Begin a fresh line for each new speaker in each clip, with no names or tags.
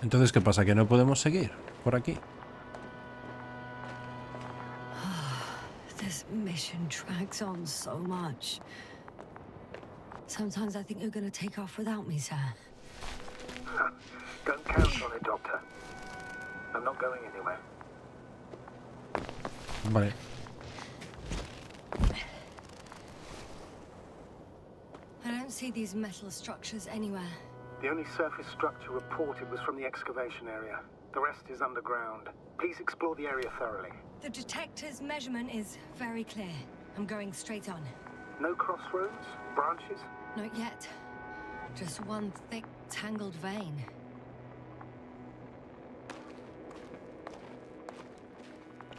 Entonces, ¿qué pasa? ¿Que no podemos seguir por aquí?
This mission drags on so much. Sometimes I think you're going to take off without me, sir.
Don't count on it, Doctor. I'm not going anywhere.
Vale.
I don't see these metal structures anywhere.
The only surface structure reported was from the excavation area. The rest is underground. Please explore the area thoroughly.
The detector's measurement is very clear. I'm going straight on.
No crossroads? Branches?
Not yet. Just one thick, tangled vein.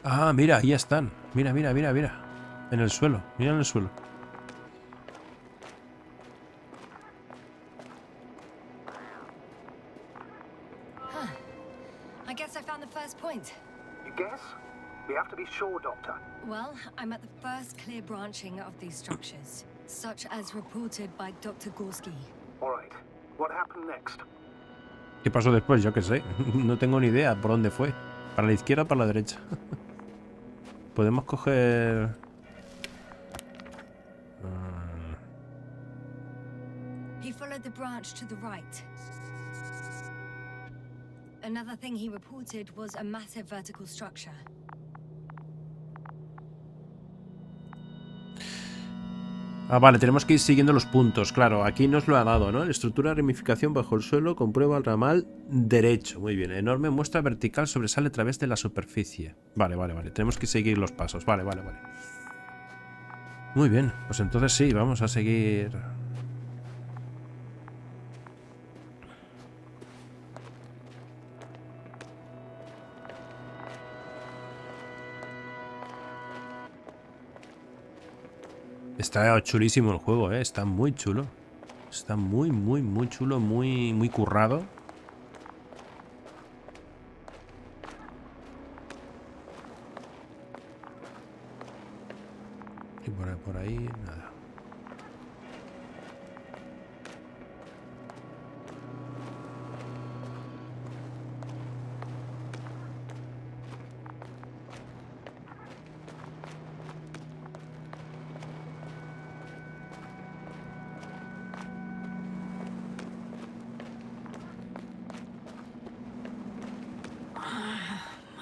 Ah, mira, ahí están. Mira, mira, mira, mira. En el suelo. Mira en el suelo.
Huh. I guess I found the first point.
You guess? We have to be sure, Doctor.
Well, I'm at the first clear branching of these structures, such as reported by Dr. Gorski.
All right. What happened next?
¿Qué pasó después? Yo qué sé. No tengo ni idea por dónde fue. ¿Para la izquierda o para la derecha? Podemos coger...
He followed the branch to the right. Another thing he reported was a massive vertical structure.
Ah, vale, tenemos que ir siguiendo los puntos. Claro, aquí nos lo ha dado, ¿no? Estructura de ramificación bajo el suelo, comprueba el ramal derecho. Muy bien. Enorme muestra vertical sobresale a través de la superficie. Vale, vale, vale. Tenemos que seguir los pasos. Vale, vale, vale. Muy bien. Pues entonces sí, vamos a seguir... Está chulísimo el juego, ¿eh? Está muy chulo. Está muy, muy, muy chulo, muy, muy currado. Y por ahí, nada.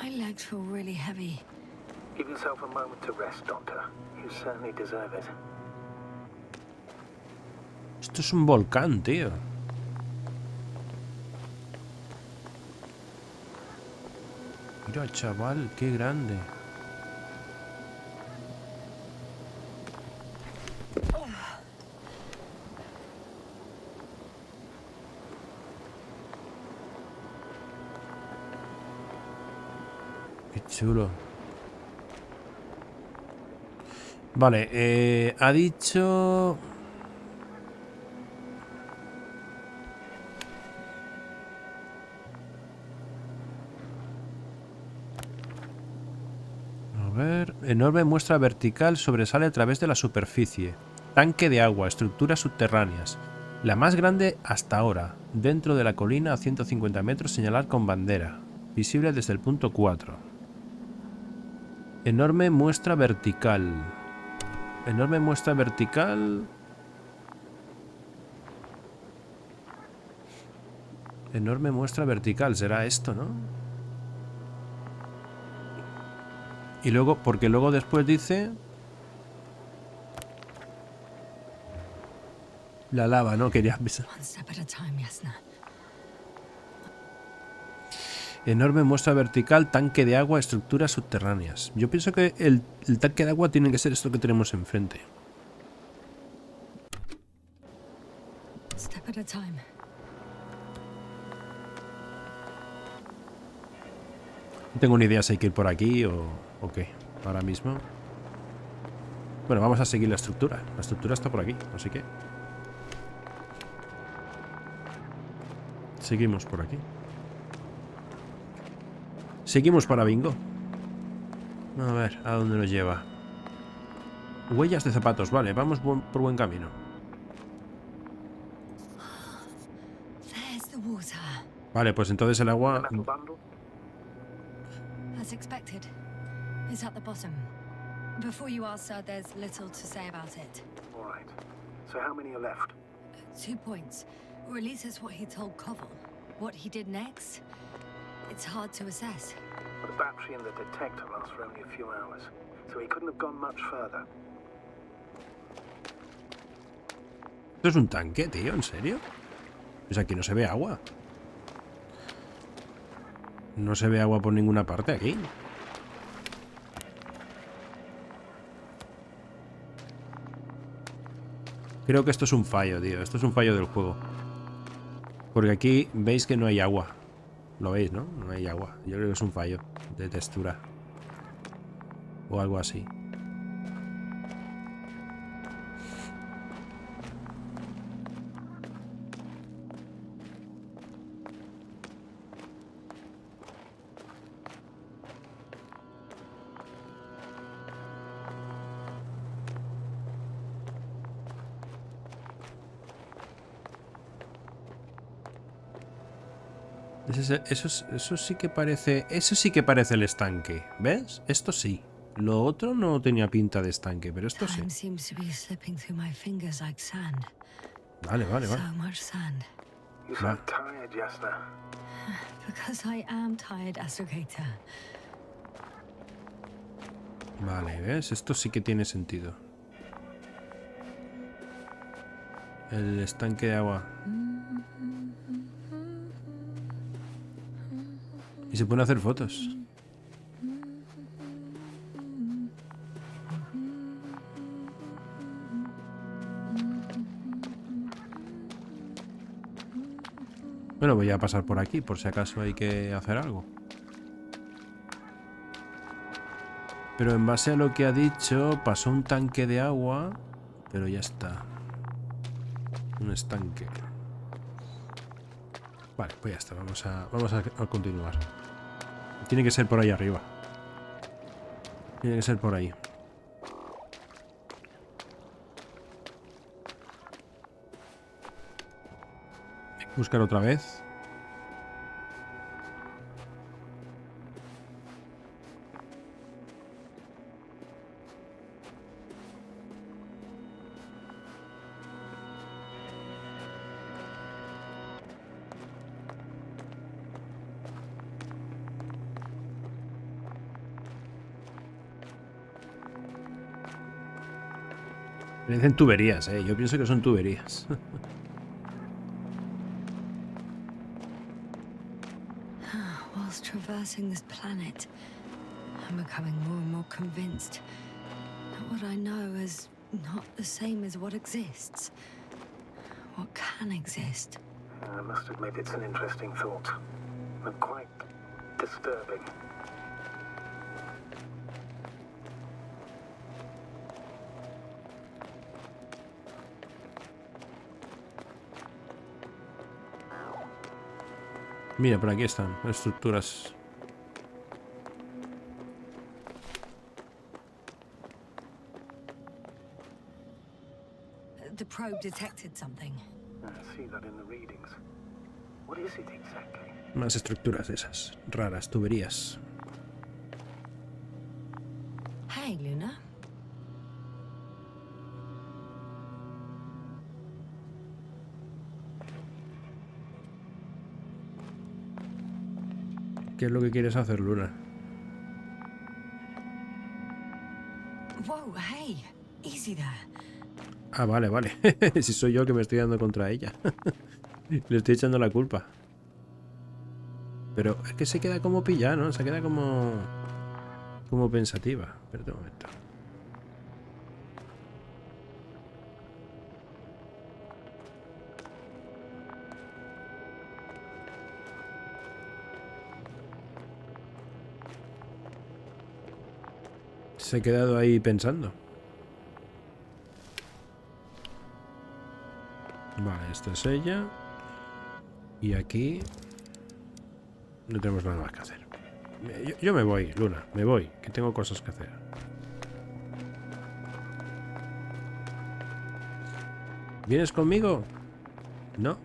My legs feel really heavy.
Give yourself a moment to rest, Doctor. You certainly deserve it.
Esto es un volcán, tío. Mira, chaval, qué grande. Qué chulo. Vale, ha dicho... A ver... Enorme muestra vertical sobresale a través de la superficie. Tanque de agua, estructuras subterráneas. La más grande hasta ahora. Dentro de la colina a 150 metros, señalar con bandera. Visible desde el punto 4. Enorme muestra vertical. Enorme muestra vertical. Enorme muestra vertical. Será esto, ¿no? Y luego, porque luego después dice... La lava, ¿no? Quería avisar.
One step at a time, Yasna.
Enorme muestra vertical, tanque de agua, estructuras subterráneas. Yo pienso que el tanque de agua tiene que ser esto que tenemos enfrente.
Step at a time.
No tengo ni idea si hay que ir por aquí o qué. Ahora mismo. Bueno, vamos a seguir la estructura. La estructura está por aquí, así que... Seguimos por aquí. Seguimos para bingo. A ver, ¿a dónde nos lleva? Huellas de zapatos, vale, vamos por buen camino.
There's the water.
Vale, pues entonces el
The
agua...
metal bundle?
As expected. It's at the bottom. Before you ask, sir, there's little to say about it.
All right. So how many are left?
2 points. Or at least that's what he told Koval. What he did next? It's hard to assess.
But the battery and the detector last for only a few hours, so he couldn't have gone much further.
¿Esto es un tanque, tío? ¿En serio? Pues aquí no se ve agua. No se ve agua por ninguna parte aquí. Creo que esto es un fallo, tío. Esto es un fallo del juego. Porque aquí veis que no hay agua. Lo veis, ¿no? No hay agua. Yo creo que es un fallo de textura. O algo así. Eso sí que parece. Eso sí que parece el estanque. ¿Ves? Esto sí. Lo otro no tenía pinta de estanque, pero esto sí.
Time seems to be slipping through my fingers like sand.
Vale, vale, vale.
So much sand.
You sound tired, Jasper.
Because I am tired, Astrogator.
Vale, ¿ves? Esto sí que tiene sentido. El estanque de agua. Y se pone a hacer fotos. Bueno, voy a pasar por aquí, por si acaso hay que hacer algo. Pero en base a lo que ha dicho, pasó un tanque de agua, pero ya está. Un estanque. Vale, pues ya está, vamos a continuar. Tiene que ser por ahí arriba. Tiene que ser por ahí. Buscar otra vez. Me dicen tuberías, yo pienso que son tuberías.
Whilst traversing this planet, I'm becoming more and more convinced that what I know is not the same as what exists. What can exist.
I must admit it's an interesting thought. And quite disturbing.
Mira, por aquí están las estructuras.
The probe detected something.
I see that in the readings. What is it exactly?
Más estructuras de esas raras, tuberías.
Hey, Luna.
¿Qué es lo que quieres hacer, Luna?
Whoa, hey. Easy there.
Ah, vale, vale. Si soy yo que me estoy dando contra ella. Le estoy echando la culpa. Pero es que se queda como pillada, ¿no? Se queda como... como pensativa. Perdón un momento. Se ha quedado ahí pensando. Vale, esta es ella. Y aquí no tenemos nada más que hacer. Yo me voy, Luna, me voy, que tengo cosas que hacer. ¿Vienes conmigo? No.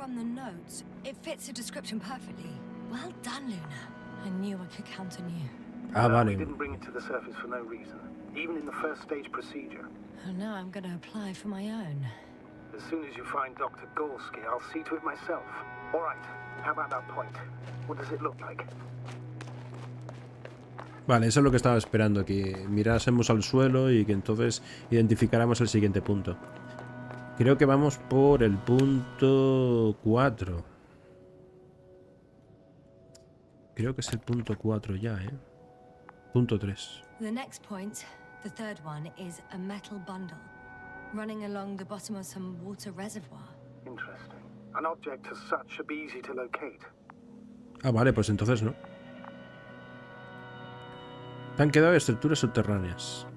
from the notes, it fits the description perfectly. Well done, Luna. I knew I could count on you.
Ah,
We
vale.
didn't bring it to the surface for no reason, even in the first stage procedure.
And now I'm going to apply for my own.
As soon as you find Dr. Gorski, I'll see to it myself. All right, how about that point? What does it look like?
Vale, eso es lo que estaba esperando, que mirásemos al suelo y que entonces identificáramos el siguiente punto. Creo que vamos por el punto 4. Creo que es el punto 4 ya, ¿eh? Punto 3.
The next point, the third one, is a metal bundle running along the bottom of some water reservoir.
Interesting. An object as such should be easy to locate.
Ah, vale, pues entonces no. Tanque de agua y estructuras subterráneas.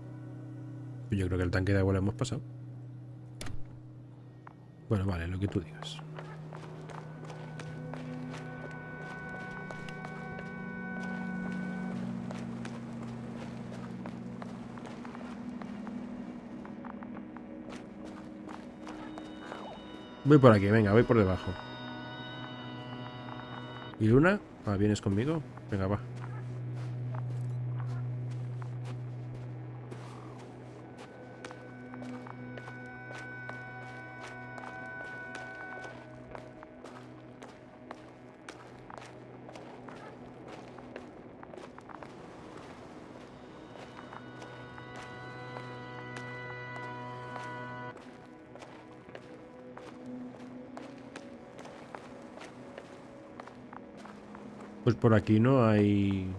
Yo creo que el tanque de agua lo hemos pasado. Bueno, vale, lo que tú digas. Voy por aquí, venga, voy por debajo. ¿Y Luna? Ah, ¿vienes conmigo? Venga, va. Pues por aquí no hay...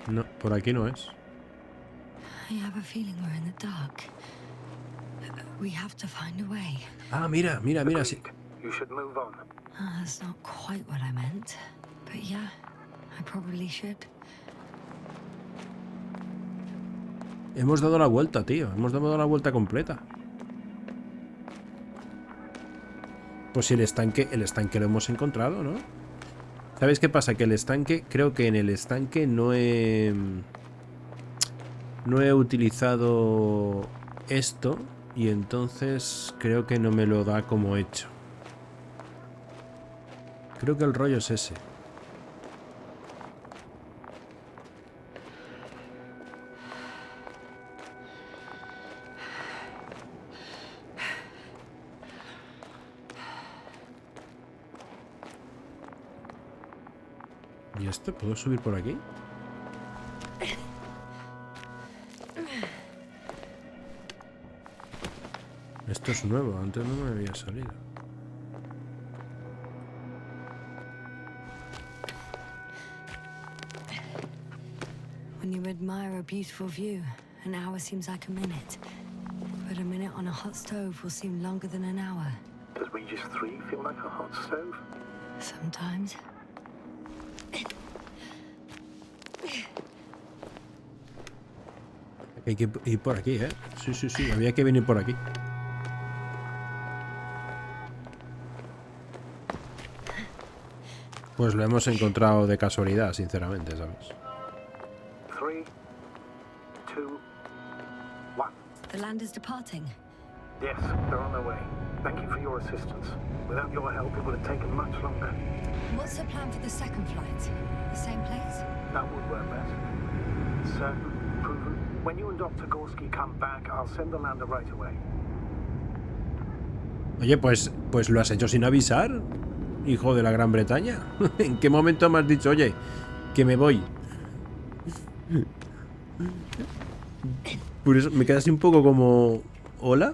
No, por aquí no es.
I have a feeling we're in the dark. We have to find a way.
Ah, mira, mira, mira. Sí.
You should move on.
That's not quite what I meant. But yeah, I probably should.
Hemos dado la vuelta, tío. Hemos dado la vuelta completa. Pues si el estanque lo hemos encontrado, ¿no? ¿Sabéis qué pasa? Que el estanque, creo que en el estanque no he utilizado esto y entonces creo que no me lo da como hecho. Creo que el rollo es ese. ¿Y esto? ¿Puedo subir por aquí? Esto es nuevo, antes no me había salido.
When you admire a beautiful view, an hour seems like a minute. But a minute on a hot stove will seem longer than an hour.
Does Regis 3 feel like a hot stove?
Sometimes.
Hay que ir por aquí, ¿eh? Sí, sí, sí, había que venir por aquí. Pues lo hemos encontrado de casualidad, sinceramente, ¿sabes?
3, 2, 1.
The land is departing.
Yes, they're on their way. Thank you for your assistance. Without your help, it would have taken much longer.
What's the plan for the second flight? The same place?
That would work best. Certain, proven. When you and Dr. Gorski come back, I'll send the lander right away.
Oye, pues lo has hecho sin avisar, hijo de la Gran Bretaña. ¿En qué momento me has dicho, oye, que me voy? Por eso me quedé así un poco como... ¿Hola?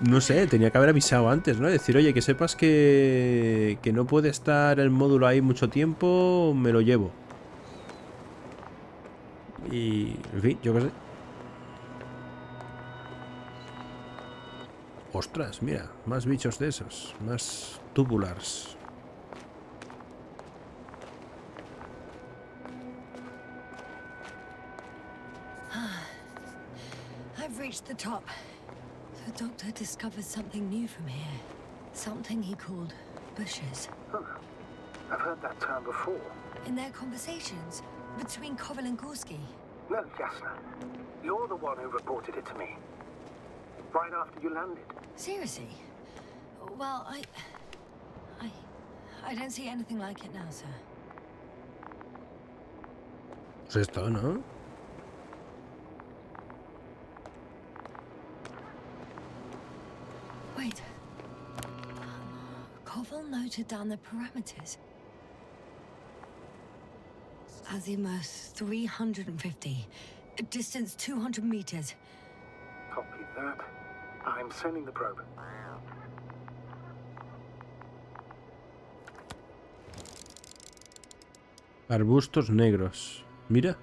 No sé, tenía que haber avisado antes, ¿no? Decir, oye, que sepas que no puede estar el módulo ahí mucho tiempo, me lo llevo. Y, en fin, yo qué sé. Ostras, mira, más bichos de esos, más tubulars.
I've reached the top. The doctor discovered something new from here. Something he called bushes.
Huh. I've heard that term before.
In their conversations between Koval and Gorski.
No, Jasna. You're the one who reported it to me. right after you landed.
Seriously? Well, I don't see anything like it now, sir.
Pues esto, ¿no?
Wait. Koval noted down the parameters. Azimuth 350. Distance 200 meters.
Copy that. I'm sending the probe.
Arbustos negros. Mira.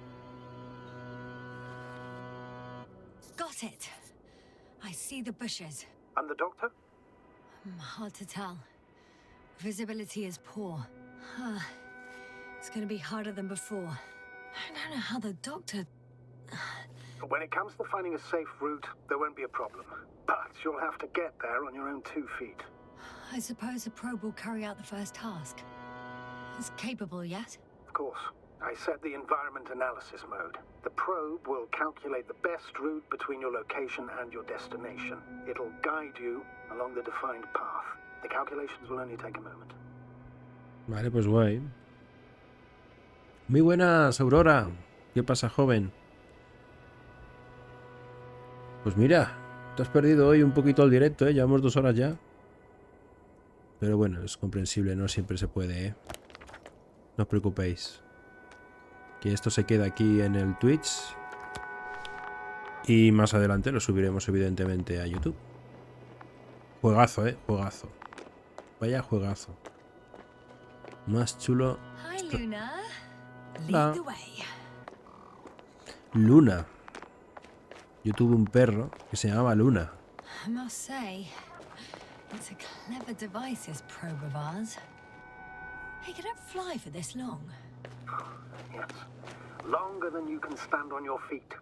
Got it. I see the bushes.
And the doctor?
Hard to tell. Visibility is poor. It's gonna be harder than before. I don't know how the doctor...
When it comes to finding a safe route, there won't be a problem. But you'll have to get there on your own 2 feet.
I suppose the probe will carry out the first task. It's capable yet?
Of course. I set the environment analysis mode. The probe will calculate the best route between your location and your destination. It'll guide you along the defined path. The calculations will only take a moment.
Vale, pues guay. Muy buenas, Aurora. ¿Qué pasa, joven? Pues mira, te has perdido hoy un poquito el directo, ¿eh? Llevamos 2 horas ya. Pero bueno, es comprensible, no siempre se puede, ¿eh? No os preocupéis. Que esto se queda aquí en el Twitch. Y más adelante lo subiremos evidentemente a YouTube. Juegazo, juegazo. Vaya juegazo. Más chulo.
Hi, Luna.
Hola.
Lead the way.
Luna. Yo tuve un perro que se llamaba Luna.
I must say, it's a clever device, this probe of ours. Hey, can it fly for this long?
Yes. Longer than you can stand on your feet.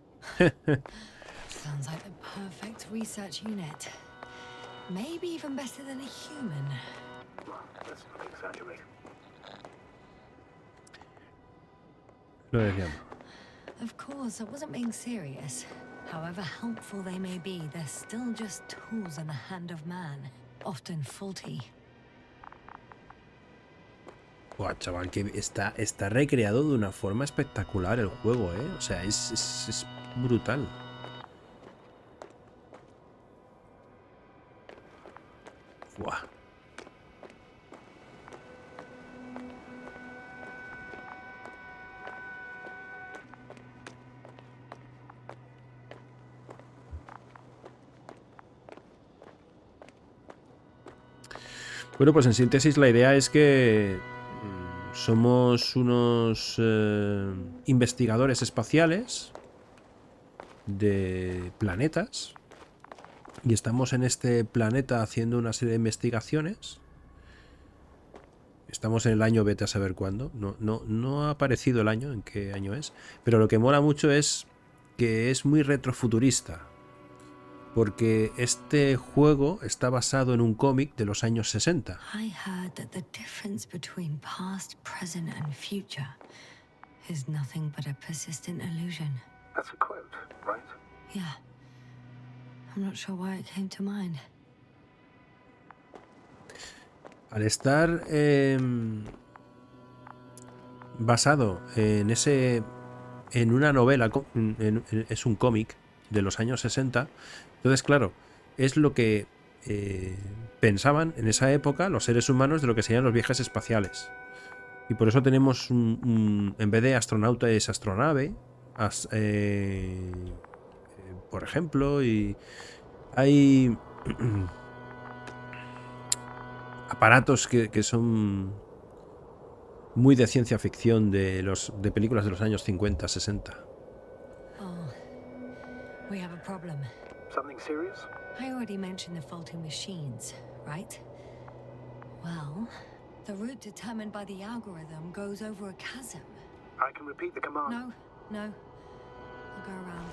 Sounds like the perfect research unit. Maybe even better than a human.
Well, let's not exaggerate.
Lo decíamos.
Of course, I wasn't being serious. However helpful they may be, they're still just tools in the hand of man, often faulty.
Buah, chaval, que está recreado de una forma espectacular el juego, ¿eh? O sea, es brutal. Buah. Bueno, pues en síntesis la idea es que somos unos investigadores espaciales de planetas y estamos en este planeta haciendo una serie de investigaciones. Estamos en el año, vete a saber cuándo. No ha aparecido el año, en qué año es. Pero lo que mola mucho es que es muy retrofuturista. Porque este juego está basado en un cómic de los años 60.
I heard that the difference between past, present and future is nothing but a persistent illusion.
That's a quote, right?
Yeah. I'm not sure why it came to mind.
Al estar basado en una novela, es un cómic de los años 60, entonces claro, es lo que pensaban en esa época los seres humanos de lo que serían los viajes espaciales. Y por eso tenemos en vez de astronauta es astronave, por ejemplo, y hay aparatos que son muy de ciencia ficción de películas de los años 50, 60.
Oh, we have a problem.
Something serious?
I already mentioned the faulty machines, right? Well, the route determined by the algorithm goes over a chasm.
I can repeat the command.
No. I'll go around.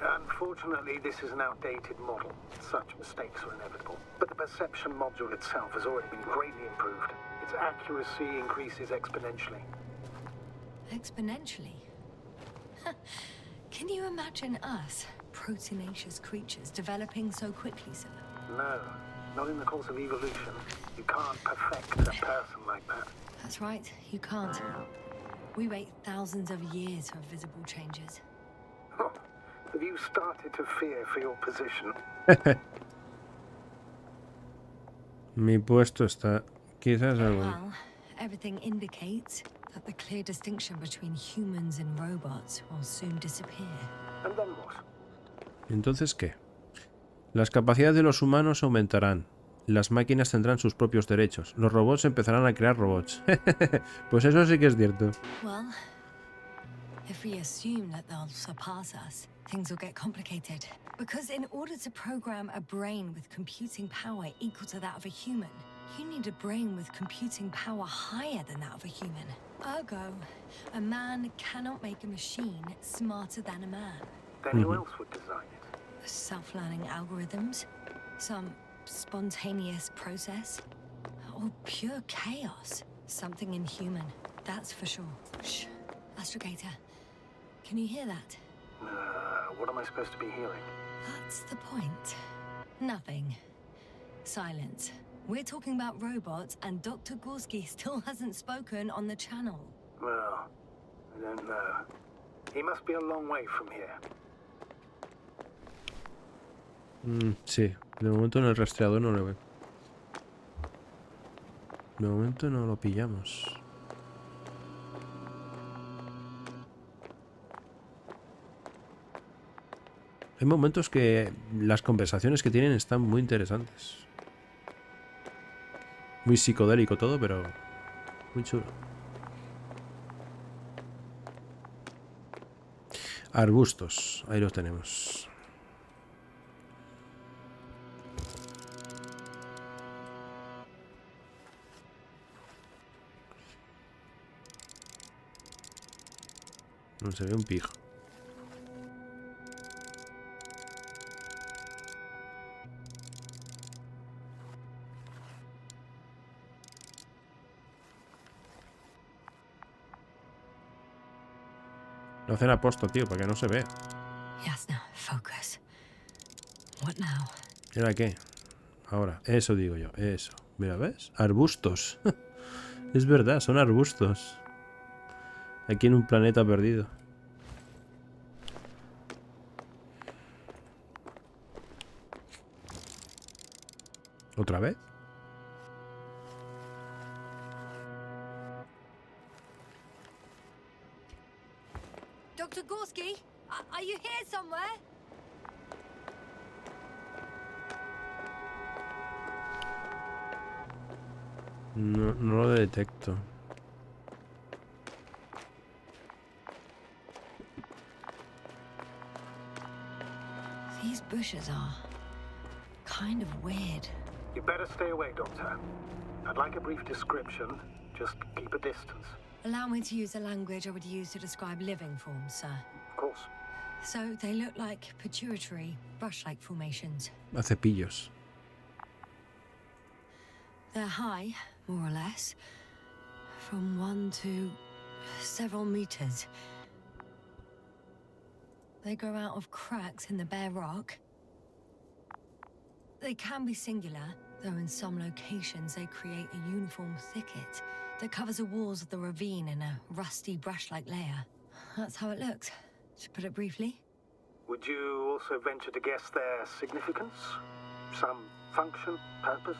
Unfortunately, this is an outdated model. Such mistakes are inevitable. But the perception module itself has already been greatly improved. Its accuracy increases exponentially.
Exponentially? Can you imagine us, proteinaceous creatures, developing so quickly, sir?
No, not in the course of evolution. You can't perfect a person like that.
That's right, you can't. We wait thousands of years for visible changes.
Oh, have you started to fear for your position?
Mi puesto está... Quizás algo...
Well, everything indicates that the clear distinction between humans and robots will soon disappear.
And then what?
¿Entonces qué? Las capacidades de los humanos aumentarán. Las máquinas tendrán sus propios derechos. Los robots empezarán a crear robots. Pues eso sí que es cierto.
Well, if we assume that they'll surpass us, things will get complicated. Because in order to program a brain with computing power equal to that of a human, you need a brain with computing power higher than that of a human. Ergo, a man cannot make a machine smarter than a man.
Then who else would design it?
Self-learning algorithms, some spontaneous process, or pure chaos. Something inhuman, that's for sure. Shh, Astrogator, can you hear that?
What am I supposed to be hearing?
That's the point. Nothing. Silence. We're talking about robots, and Dr. Gorski still hasn't spoken on the channel.
Well, I don't know. He must be a long way from here.
Sí, de momento en el rastreador no lo veo. De momento no lo pillamos. Hay momentos que las conversaciones que tienen están muy interesantes. Muy psicodélico todo, pero muy chulo. Arbustos, ahí los tenemos. No se ve un pijo. Lo hacen aposta, tío, para que no se vea.
Yes, now, focus. What now?
¿Y ahora qué? Ahora, eso digo yo, eso. Mira, ¿ves? Arbustos. Es verdad, son arbustos. Aquí en un planeta perdido. ¿Otra vez?
Dr. Gorski, are you here somewhere?
No, no lo detecto.
These bushes are kind of weird.
You better stay away, Doctor. I'd like a brief description. Just keep a distance.
Allow me to use the language I would use to describe living forms, sir.
Of course.
So they look like pituitary, brush-like formations.
A cepillos.
They're high, more or less, from 1 to several meters. They grow out of cracks in the bare rock. They can be singular, though in some locations they create a uniform thicket that covers the walls of the ravine in a rusty brush-like layer. That's how it looks, to put it briefly.
Would you also venture to guess their significance? Some function, purpose?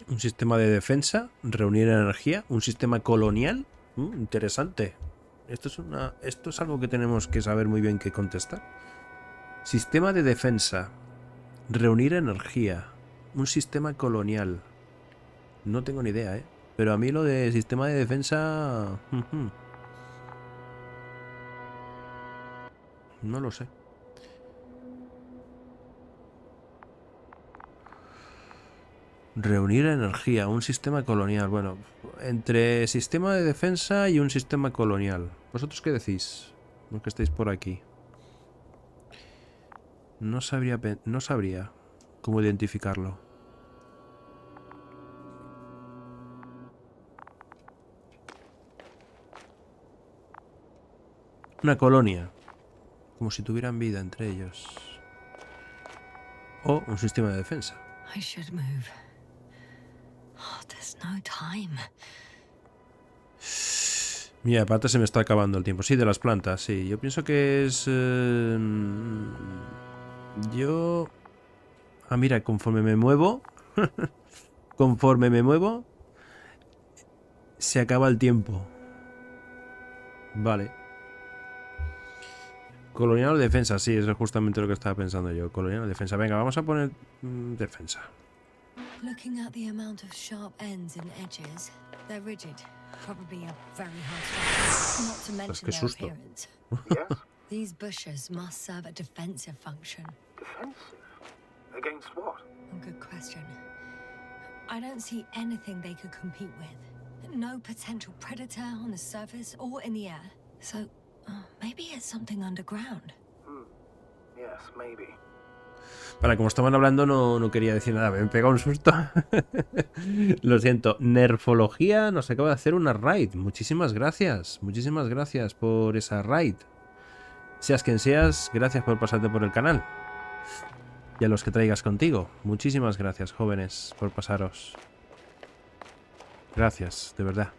Un sistema de defensa, reunir energía, un sistema colonial. Interesante. Esto es algo que tenemos que saber muy bien qué contestar. Sistema de defensa, reunir energía, un sistema colonial. No tengo ni idea, ¿eh? Pero a mí lo de sistema de defensa... No lo sé. Reunir energía, un sistema colonial. Bueno, entre sistema de defensa y un sistema colonial. ¿Vosotros qué decís? Los que estáis por aquí. No sabría cómo identificarlo. Una colonia. Como si tuvieran vida entre ellos. O un sistema de defensa.
I should move. Oh, there's no time.
Mira, aparte se me está acabando el tiempo. Sí, de las plantas, sí. Yo pienso que es... Yo... Ah, mira, conforme me muevo... conforme me muevo... Se acaba el tiempo. Vale. Colonial o defensa, sí, eso es justamente lo que estaba pensando yo. Colonial o defensa. Venga, vamos a poner defensa.
Looking at the amount of sharp ends and edges, they're rigid. Probably a very hard structure, not to mention their
susto.
appearance.
Yes?
These bushes must serve a defensive function.
Defensive? Against what?
A good question. I don't see anything they could compete with. No potential predator on the surface or in the air. So, maybe it's something underground.
Yes, maybe.
Para, como estaban hablando, no quería decir nada. Me he pegado un susto. Lo siento. Nerfología nos acaba de hacer una raid. Muchísimas gracias. Muchísimas gracias por esa raid. Seas quien seas, gracias por pasarte por el canal. Y a los que traigas contigo. Muchísimas gracias, jóvenes, por pasaros. Gracias, de verdad.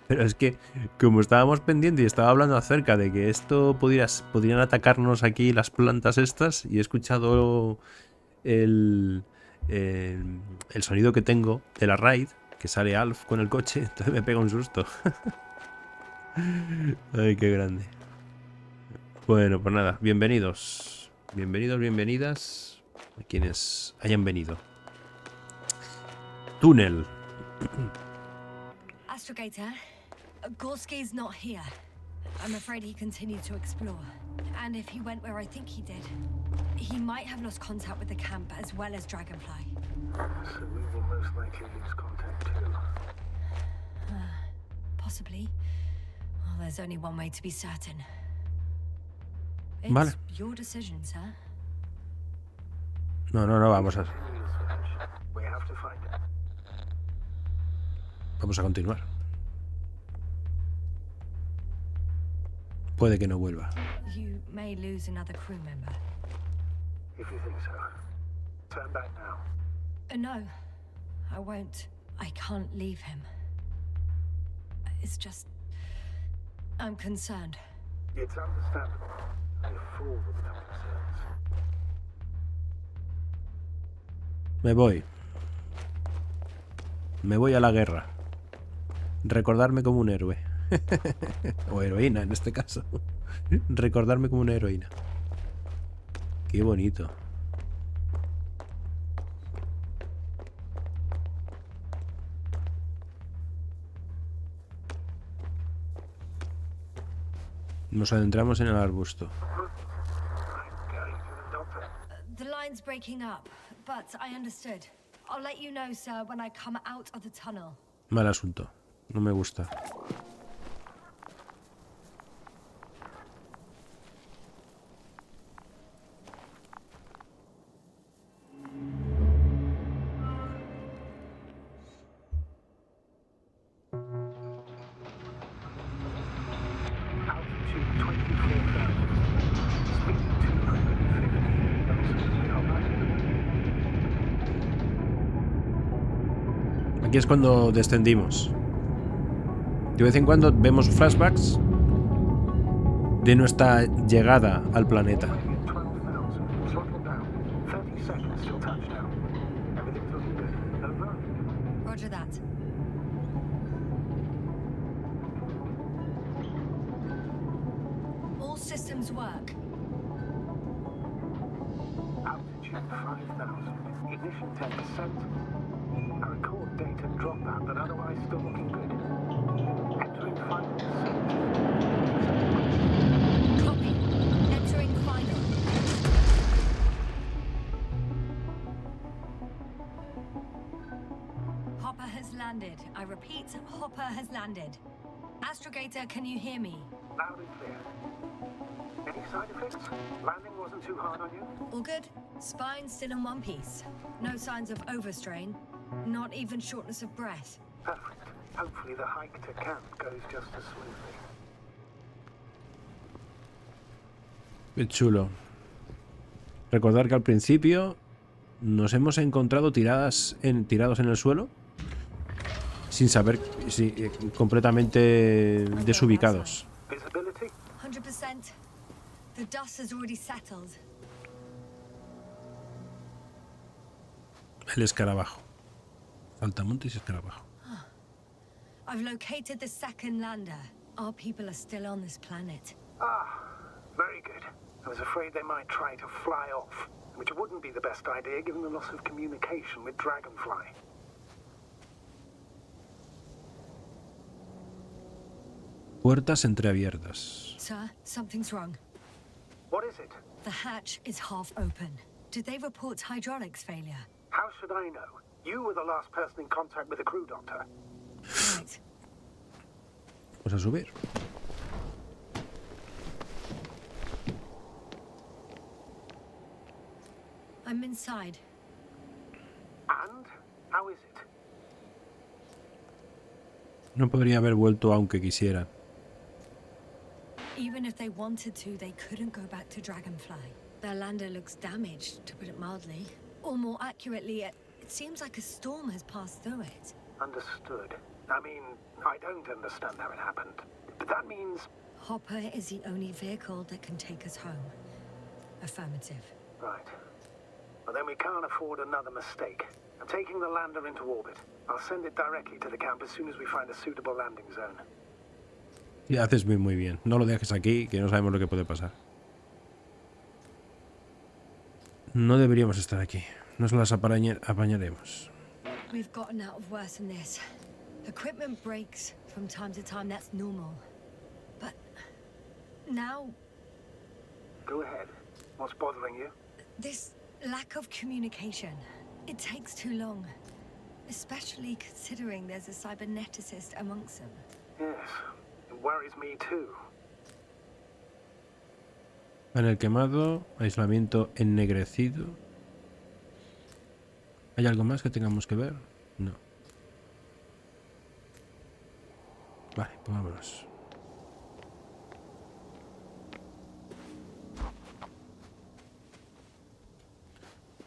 Pero es que, como estábamos pendientes y estaba hablando acerca de que esto podrían atacarnos aquí las plantas estas, y he escuchado el sonido que tengo de la raid, que sale Alf con el coche, entonces me pega un susto. Ay, qué grande. Bueno, pues nada, bienvenidos. Bienvenidos, bienvenidas a quienes hayan venido. Túnel.
Astrogator, Gorski's not here. I'm afraid he continued to explore. And if he went where I think he did, he might have lost contact with the camp as well as Dragonfly.
So we will most likely lose contact too.
Possibly. Well, there's only one way to be certain. It's
Vale.
your decision, sir.
No, vamos a...
We have to find it.
Vamos a continuar. Puede que no vuelva.
You may lose another crew member.
If you think so. Turn back now.
No, I won't. I can't leave him. It's just... I'm concerned.
It's understandable. Only a fool wouldn't have concerns.
Me voy. Me voy a la guerra. Recordarme como un héroe. O heroína en este caso. Recordarme como una heroína. Qué bonito. Nos adentramos en el arbusto.
The line's breaking up, but I understood. I'll let you know, sir, when I come out of the tunnel.
Mal asunto. No me gusta.
Altitude 24,000. Speed 250. Absolutely all right.
Aquí es cuando descendimos. De vez en cuando vemos flashbacks de nuestra llegada al planeta.
12,000. Throttle down. 30 seconds till touchdown. Everything's looking good. Over.
Roger that. All systems work.
Altitude 5,000. Ignition 10%. I record data dropout, but otherwise still looking good. Entering final descent.
Copy. Entering final. Hopper has landed. I repeat, Hopper has landed. Astrogator, can you hear me?
Loud and clear. Any side effects? Landing wasn't too hard on you?
All good? Spine still in one piece. No signs of overstrain. Not even shortness of breath.
Perfect. Hopefully the hike to camp goes just as smoothly.
Qué chulo. Recordar que al principio nos hemos encontrado tirados en el suelo sin saber, completamente desubicados.
Visibility?
100%. The dust has already settled.
El escarabajo. Saltamontes y escarabajo.
I've located the second lander. Our people are still on this planet.
Ah, very good. I was afraid they might try to fly off, which wouldn't be the best idea given the loss of communication with Dragonfly.
Puertas entreabiertas.
Sir, something's wrong.
What is it?
The hatch is half open. Did they report hydraulics failure?
How should I know? You were the last person in contact with the crew doctor.
Right.
Vamos a subir.
I'm inside.
And? How is it?
No podría haber vuelto aunque quisiera.
Even if they wanted to, they couldn't go back to Dragonfly. Their lander looks damaged, to put it mildly. Or more accurately, it seems like a storm has passed through it.
Understood. I mean, I don't understand how it happened. But that means...
Hopper is the only vehicle that can take us home. Affirmative.
Right. Well, then we can't afford another mistake. I'm taking the lander into orbit. I'll send it directly to the camp as soon as we find a suitable landing zone.
Y haces muy bien. No lo dejes aquí, que no sabemos lo que puede pasar. No deberíamos estar aquí. Nos las apañaremos.
We've gotten out of worse than this. Equipment breaks from time to time, that's normal. But now,
Go ahead. What's bothering you?
this lack of communication, it takes too long. Especially considering there's a cyberneticist amongst them.
Yes. It worries me too.
Panel quemado, aislamiento ennegrecido. ¿Hay algo más que tengamos que ver? No. Vale, pues vámonos.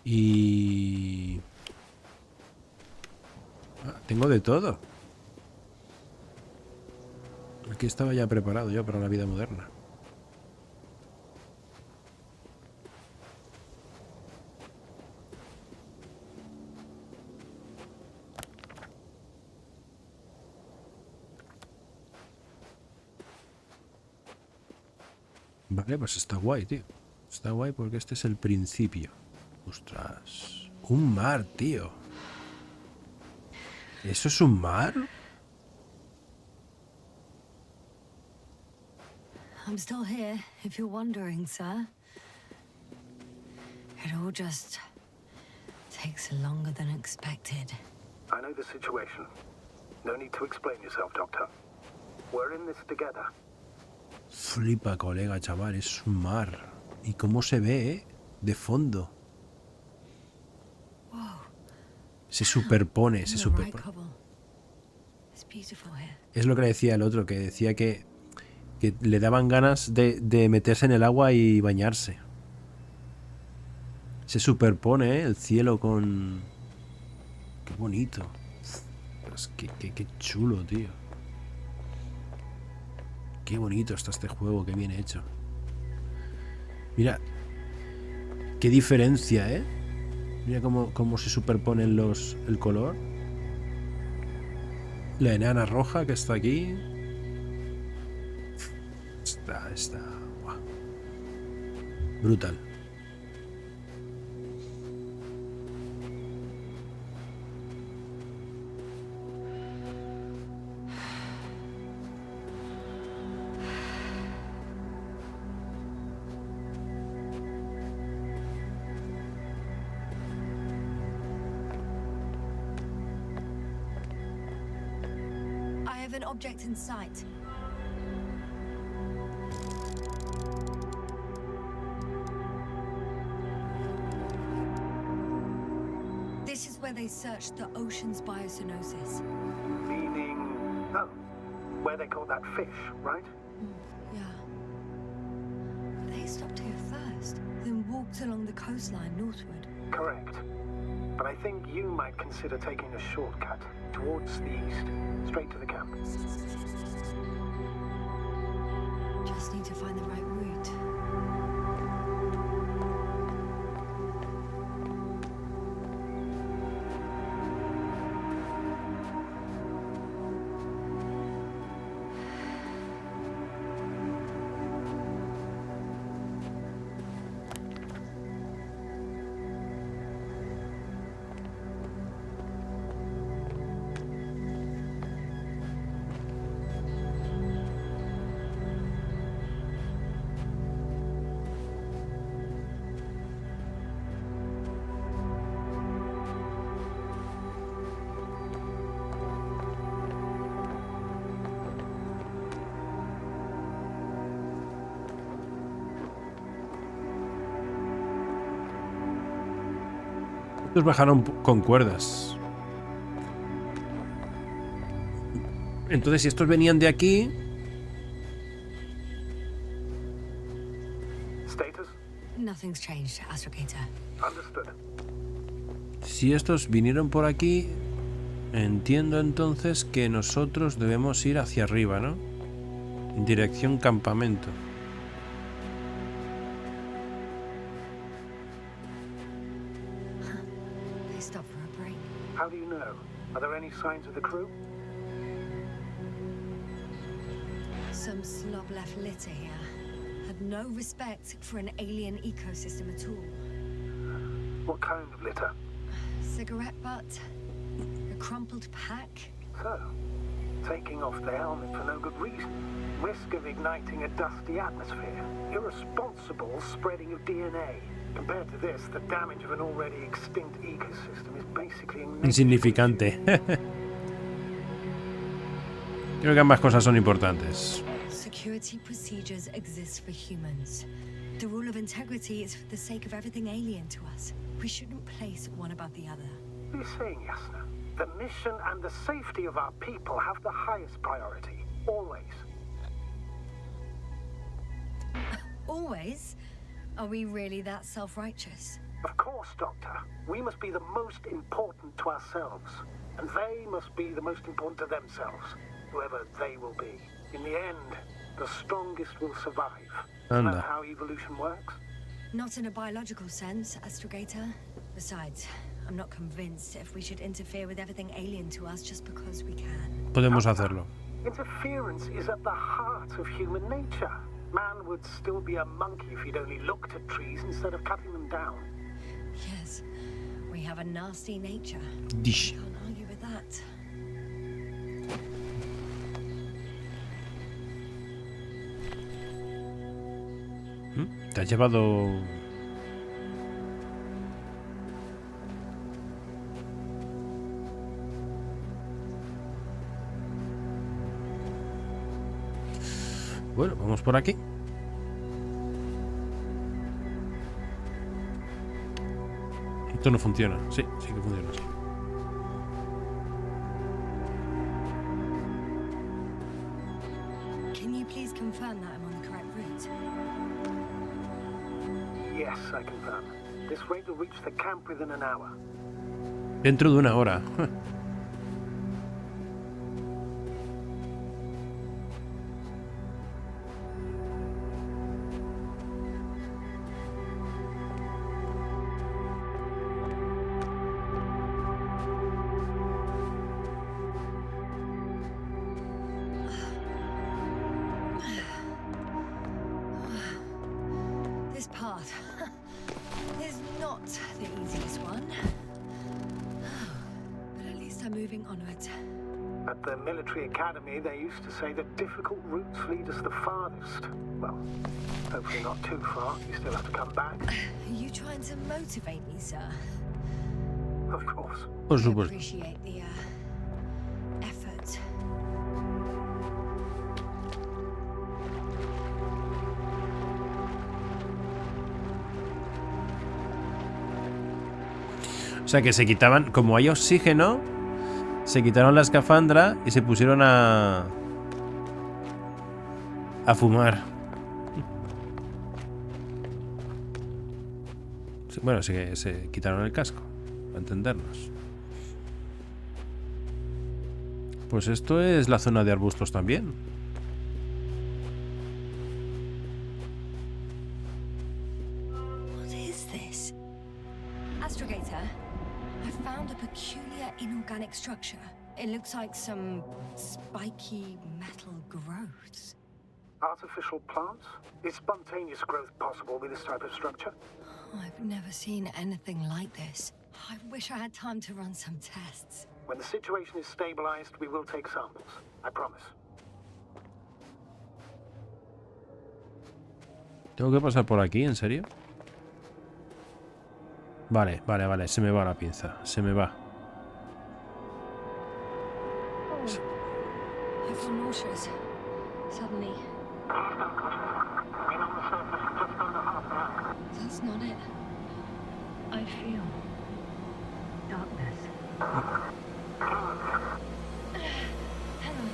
Y... tengo de todo. Aquí estaba ya preparado yo para la vida moderna. Vale, pues está guay, tío. Está guay porque este es el principio. Ostras. Un mar, tío. ¿Eso es un mar?
I'm still here, if you're wondering, sir. It all just takes longer than expected.
I know the situation. No need to explain yourself, Doctor. We're in this together.
Flipa, colega, chaval. Es un mar. ¿Y cómo se ve, de fondo? Se superpone, se superpone. Es lo que decía el otro, que decía que le daban ganas de meterse en el agua y bañarse. Se superpone, el cielo con... Qué bonito. Pues qué chulo, tío. Qué bonito está este juego, qué bien hecho. Mira, qué diferencia, ¿eh? Mira cómo se superponen el color. La enana roja que está aquí. Está... Wow. Brutal.
An object in sight. This is where they searched the ocean's biocenosis.
Meaning... Oh, where they caught that fish, right?
Yeah. They stopped here first, then walked along the coastline northward.
Correct. But I think you might consider taking a shortcut towards the east, straight to the camp.
Just need to find the right route.
Estos bajaron con cuerdas. Entonces, si estos venían de aquí...
Status?
Nothing's changed, Astrogator.
Understood.
Si estos vinieron por aquí, entiendo entonces que nosotros debemos ir hacia arriba, ¿no? En dirección campamento.
They stopped for a break.
How do you know? Are there any signs of the crew?
Some slob left litter here. Had no respect for an alien ecosystem at all.
What kind of litter?
Cigarette butt, a crumpled pack.
So, taking off the helmet for no good reason. Risk of igniting a dusty atmosphere. Irresponsible spreading of DNA. Compared to this, the damage of an already extinct ecosystem is basically
Insignificante. Creo que ambas cosas son importantes.
Security procedures exist for humans. The rule of integrity is for the sake of everything alien to us. We shouldn't place one above the other.
What are you saying, Yasna? The mission and the safety of our people have the highest priority. Always.
Always? Are we really that self-righteous?
Of course, Doctor. We must be the most important to ourselves. And they must be the most important to themselves. Whoever they will be. In the end, the strongest will survive. Isn't that how evolution works?
Not in a biological sense, Astrogator. Besides, I'm not convinced if we should interfere with everything alien to us just because we can.
Podemos hacerlo.
Interference is at the heart of human nature. Man would still be a monkey if he'd only looked at trees instead of cutting them down.
Yes, we have a nasty nature.
Dish.
Can't argue with that.
¿Te has llevado...? Bueno, vamos por aquí. Esto no funciona. Sí, sí que funciona así.
Can you please confirm that I'm on the correct route?
Yes, I confirm. This rate will reach the camp within an hour.
Dentro de una hora.
This path is not the easiest one. But at least I'm moving onward.
At the military academy, they used to say that difficult routes lead us the farthest. Well, hopefully not too far. You still have to come back.
Are you trying to motivate me, sir?
Of course.
Por
I
supuesto.
appreciate the effort.
O sea que se quitaban, como hay oxígeno, se quitaron la escafandra y se pusieron a fumar. Bueno, sí que se quitaron el casco, para entendernos. Pues esto es la zona de arbustos también.
What is this? Astrogator, I found a peculiar inorganic structure. It looks like some spiky metal growths.
Artificial plants? Is spontaneous growth possible with this type of structure?
I've never seen anything like this. I wish I had time to run some tests.
When the situation is stabilized, we will take samples. I promise.
¿Tengo que pasar por aquí? ¿En serio? Vale, vale, vale. Se me va la pinza. Se me va.
I feel nauseous. Suddenly. That's not it. I feel darkness. Hello.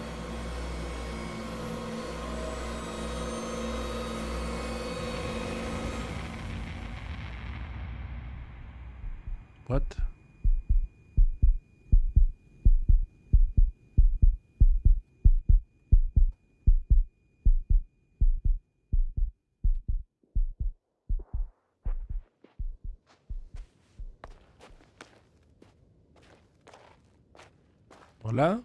What? Hola.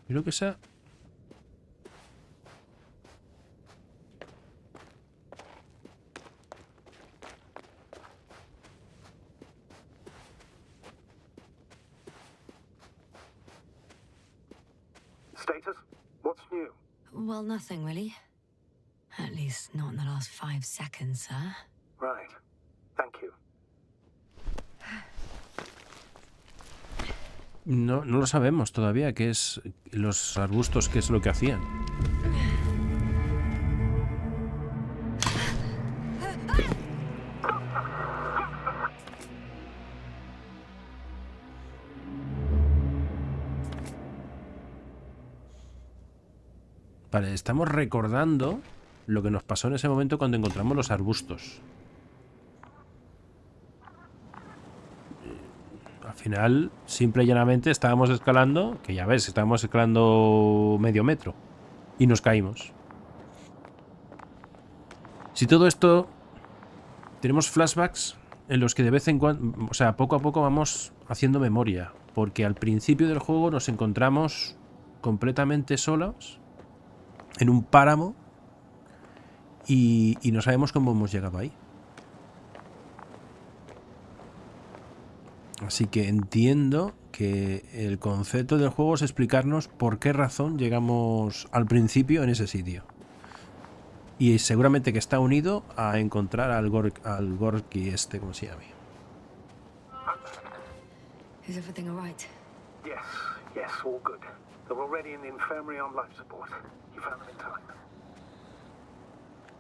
Creo que sea...
Status? What's new?
Well, nothing really. At least not in the last 5 seconds, sir.
Right. Thank you.
No, no lo sabemos todavía qué es los arbustos, qué es lo que hacían. Vale, estamos recordando lo que nos pasó en ese momento cuando encontramos los arbustos. Al final, simple y llanamente, estábamos escalando, que ya ves, estábamos escalando medio metro y nos caímos. Si todo esto... Tenemos flashbacks en los que de vez en cuando, o sea, poco a poco vamos haciendo memoria, porque al principio del juego nos encontramos completamente solos en un páramo y no sabemos cómo hemos llegado ahí. Así que entiendo que el concepto del juego es explicarnos por qué razón llegamos al principio en ese sitio. Y seguramente que está unido a encontrar al Gorky este, como se llame.
Is everything all right?
Yes, yes, all good. They're already in the infirmary on life support. You found them in time.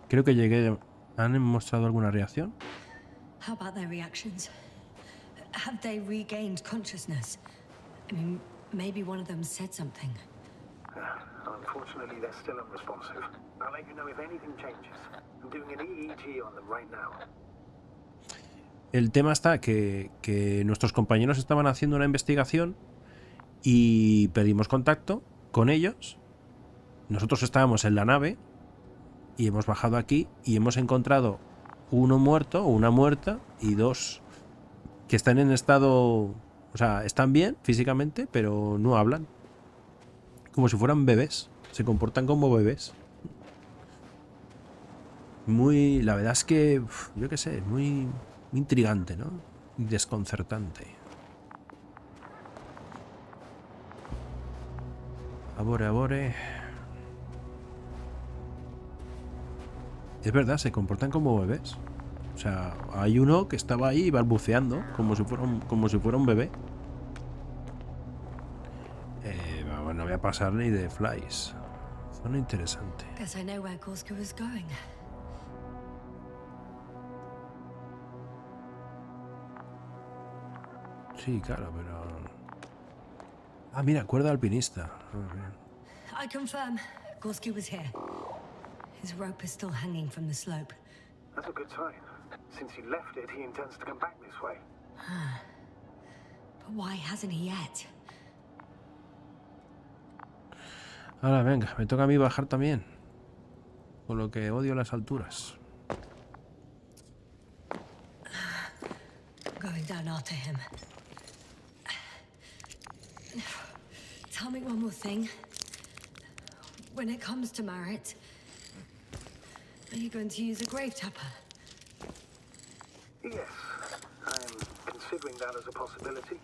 Creo que llegué... ¿Han mostrado alguna reacción?
How about their reactions? Have they regained consciousness? I mean, maybe one of them said something.
Unfortunately, they're still unresponsive. I'll let you know if anything changes. I'm doing an EEG on them right now.
El tema está que nuestros compañeros estaban haciendo una investigación y perdimos contacto con ellos. Nosotros estábamos en la nave y hemos bajado aquí y hemos encontrado uno muerto o una muerta y dos que están en estado... O sea, están bien físicamente, pero no hablan. Como si fueran bebés. Se comportan como bebés. Muy... La verdad es que... Yo qué sé, muy intrigante, ¿no? Y desconcertante. Abore, abore. Es verdad, se comportan como bebés. O sea, hay uno que estaba ahí balbuceando como si fuera un bebé. No voy a pasar ni de flies. Zona interesante.
Guess I know where Gorska was going.
Sí, claro, pero... Ah, mira, cuerda alpinista. Ah, bien.
I confirm. Gorski was here. His rope is still hanging from the slope.
That's a good sign. Since he left it, he intends to come back this way.
But why hasn't he yet?
Ahora, venga, me toca a mí bajar también. Por lo que odio las alturas.
Going down after him. Tell me one more thing. When it comes to Marit, are you going to use a grave tapper?
Yes, I'm considering that as a possibility.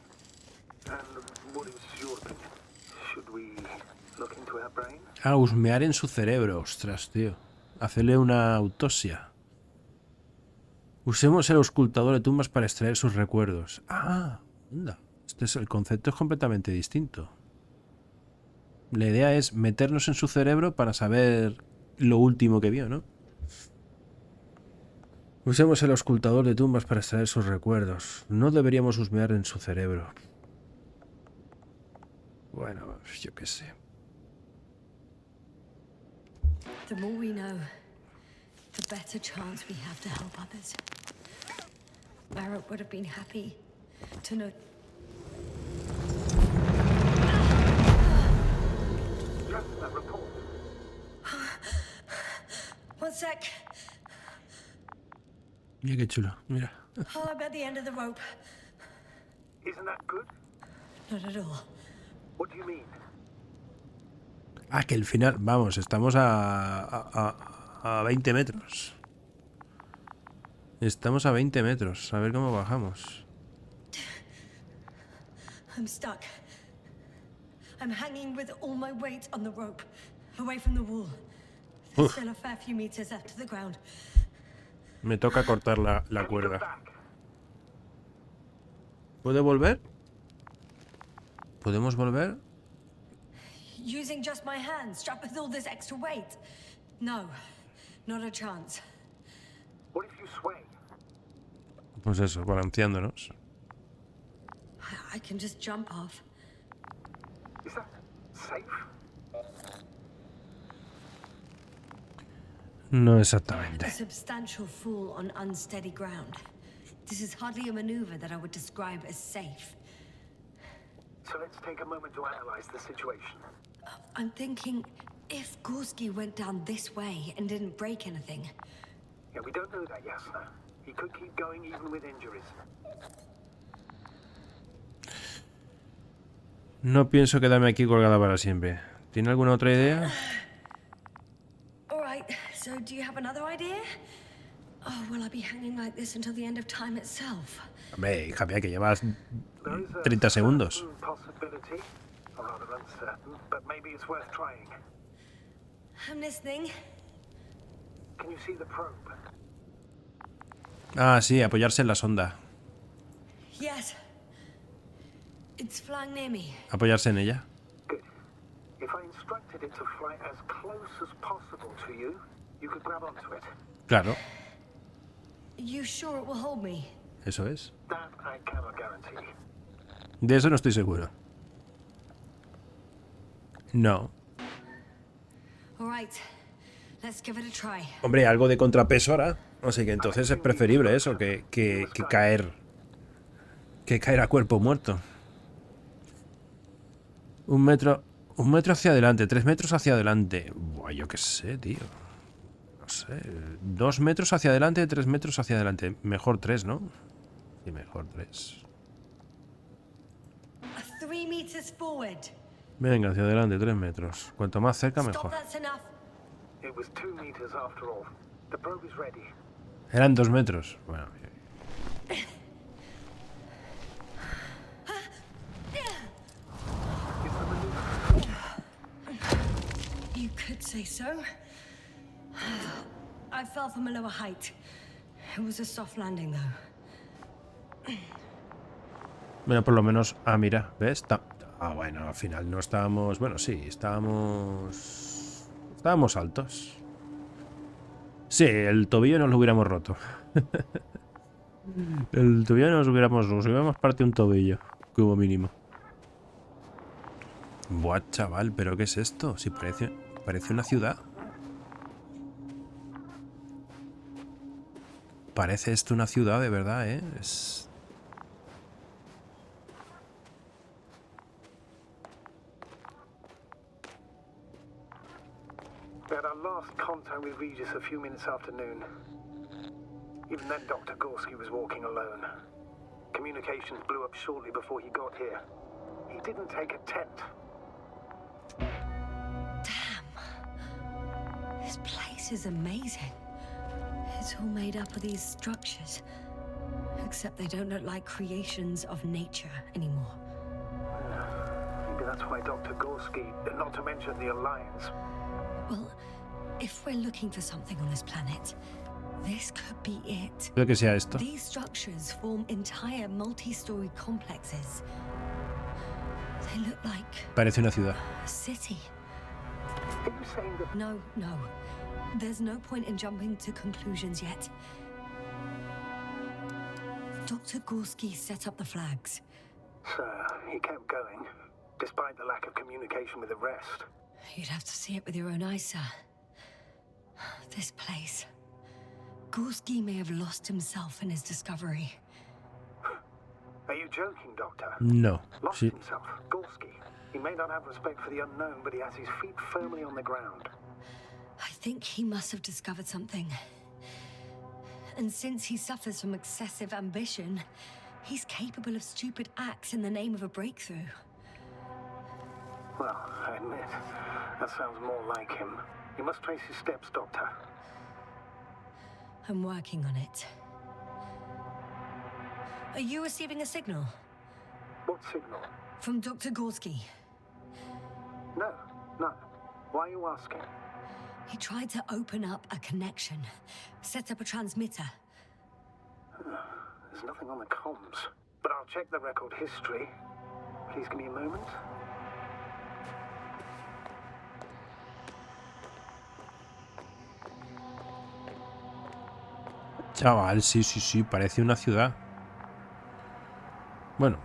And what is your opinion? Should we look into her brain?
Ah, husmear en su cerebro. Ostras, tío. Hacerle una autopsia. Usemos el auscultador de tumbas para extraer sus recuerdos. Ah, anda. El concepto es completamente distinto. La idea es meternos en su cerebro para saber lo último que vio, ¿no? Usemos el auscultador de tumbas para extraer sus recuerdos. No deberíamos husmear en su cerebro. Bueno, yo qué sé.
The more we know, the better chance we have to help others. Marit would have been happy to know.
Just that report.
One sec.
Mira qué chulo, mira.
Oh, I'm at the end of the rope.
Isn't that good?
Not at all.
What do you mean?
Ah, que el final... Vamos, estamos a 20 metros. Estamos a 20 metros. A ver cómo bajamos.
I'm stuck. I'm hanging with all my weight on the rope, away from the wall. There's still a fair few meters left to the ground.
Me toca cortar la cuerda. ¿Puede volver? ¿Podemos volver?
Using just my hands, strapped with all this extra weight. No, not a chance.
What if you sway?
Pues eso, balanceándonos.
I can just jump off.
Is that safe?
No
A
exactamente.
substantial fall on unsteady ground. This is hardly a maneuver that I would describe as safe.
So let's take a moment to analyze the situation.
I'm thinking, if Gorski went down this way and didn't break anything,
Yeah, we don't know that, Yasna. He could keep going even with injuries.
No pienso quedarme aquí colgada para siempre. ¿Tiene alguna otra idea?
all right, so do you have another idea? Oh, will I be hanging like this until the end of time itself?
Hombre, hija mía, que llevas
There is a
30 segundos.
certain possibility, or rather uncertain, but maybe it's worth trying.
I'm listening.
Can you see the probe?
Ah, sí, apoyarse en la sonda.
Yes. It's flying near me.
Apoyarse en ella.
Good. If I instructed it to fly as close as possible to you, you could grab onto it.
Claro,
You sure it will hold me?
eso es.
That I cannot guarantee.
De eso no estoy seguro. No.
All right. Let's give it a try.
Hombre, algo de contrapeso ahora. Así que entonces es preferible eso que caer. Que caer a cuerpo muerto. 1 metro. 1 metro hacia adelante, 3 metros hacia adelante. Buah, yo qué sé, tío. No sé. 2 metros hacia adelante, 3 metros hacia adelante. Mejor 3, ¿no? Sí, mejor 3.
3 meters forward.
Venga, hacia adelante, 3 metros. Cuanto más cerca,
Stop,
mejor.
that's enough.
It was 2 meters after all. The probe is ready.
Eran 2 metros. Bueno,
Is the maneuver?
You could say so. I fell from a lower height. It was a soft landing, though.
bueno, por lo menos. Ah, mira, ¿ves? Bueno, al final no estábamos. Bueno, sí, estábamos. Estábamos altos. Sí, el tobillo nos lo hubiéramos roto. El tobillo nos hubiéramos partido un tobillo, como mínimo. Buah, chaval, ¿pero qué es esto? Si parece una ciudad. Parece esto una ciudad de verdad, ¿eh? Es...
We had our last contact with Regis a few minutes after noon. Even then, Dr. Gorski was walking alone. Communications blew up shortly before he got here. He didn't take a tent.
Damn. This place is amazing. It's all made up of these structures. Except they don't look like creations of nature anymore.
Maybe that's why Dr. Gorski, not to mention the Alliance.
Well, if we're looking for something on this planet, this could be it.
Puede que sea esto.
These structures form entire multi-story complexes. They look like
Parece una ciudad.
a city.
Are you saying that...
No. There's no point in jumping to conclusions yet. Dr. Gorski set up the flags.
So, he kept going, despite the lack of communication with the rest.
You'd have to see it with your own eyes, sir. This place. Gorski may have lost himself in his discovery.
Are you joking, Doctor?
No.
Lost
Sí.
himself, Gorski. He may not have respect for the unknown, but he has his feet firmly on the ground.
I think he must have discovered something. And since he suffers from excessive ambition, he's capable of stupid acts in the name of a breakthrough.
Well, I admit, that sounds more like him. You must trace his steps, Doctor.
I'm working on it. Are you receiving a signal?
What signal?
From Dr. Gorski.
No, none. Why are you asking?
He tried to open up a connection, set up a transmitter.
There's nothing on the comms. But I'll check the record history. Please give me a moment.
Chaval, sí, parece una ciudad. Bueno,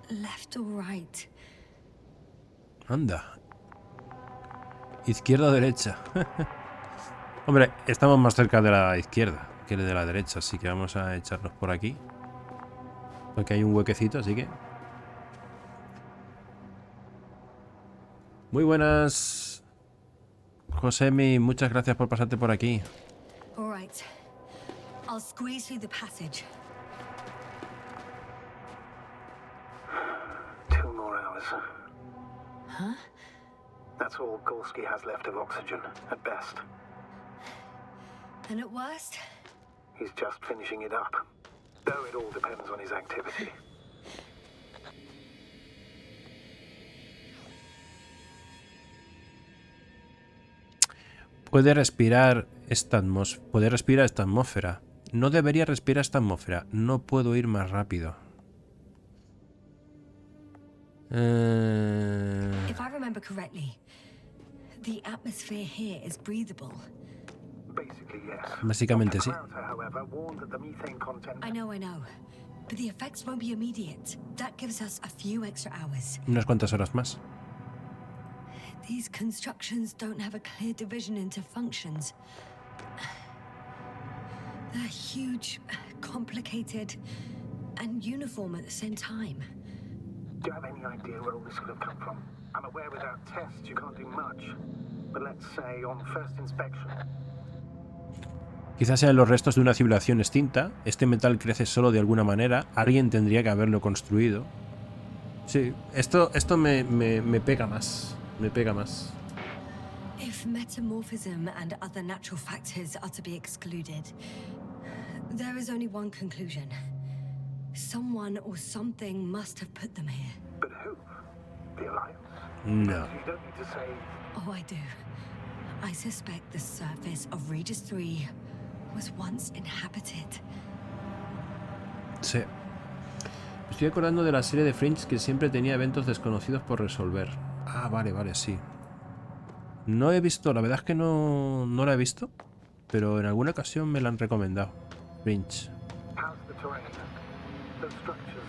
Left or right?
anda. Izquierda o derecha. Hombre, estamos más cerca de la izquierda que de la derecha, así que vamos a echarnos por aquí. Porque hay un huequecito, así que... Muy buenas, Josemi, muchas gracias por pasarte por aquí.
All right. I'll squeeze through the passage.
2 more hours.
Huh?
That's all Gorski has left of oxygen, at best.
And at worst?
He's just finishing it up. Though it all depends on his activity.
Puede respirar esta atmósfera. No debería respirar esta atmósfera. No puedo ir más rápido.
If I remember correctly, the atmosphere here is breathable.
Basically, yes.
Básicamente sí.
Krauser, however, warned that the methane content...
I know. But the effects won't be immediate. That gives us a few extra hours.
Unas cuantas horas más.
These constructions don't have a clear division into functions. They're huge, complicated, and uniform at the same time.
Do you have any idea where all this could have come from? I'm aware without tests you can't do much. But let's say on first inspection...
Quizás sean los restos de una civilización extinta. Este metal crece solo de alguna manera. Alguien tendría que haberlo construido. Sí, esto me pega más. Me pega más.
If metamorphism and other natural factors are to be excluded, there is only one conclusion. Someone or something must have put them here.
But who? The Alliance?
No.
You don't need to say...
Oh, I do. I suspect the surface of Regis 3 was once inhabited.
Sí. Me estoy acordando de la serie de Fringe que siempre tenía eventos desconocidos por resolver. Ah, vale, sí. No he visto, la verdad es que no la he visto, pero en alguna ocasión me la han recomendado. Fringe.
terrain. Those structures,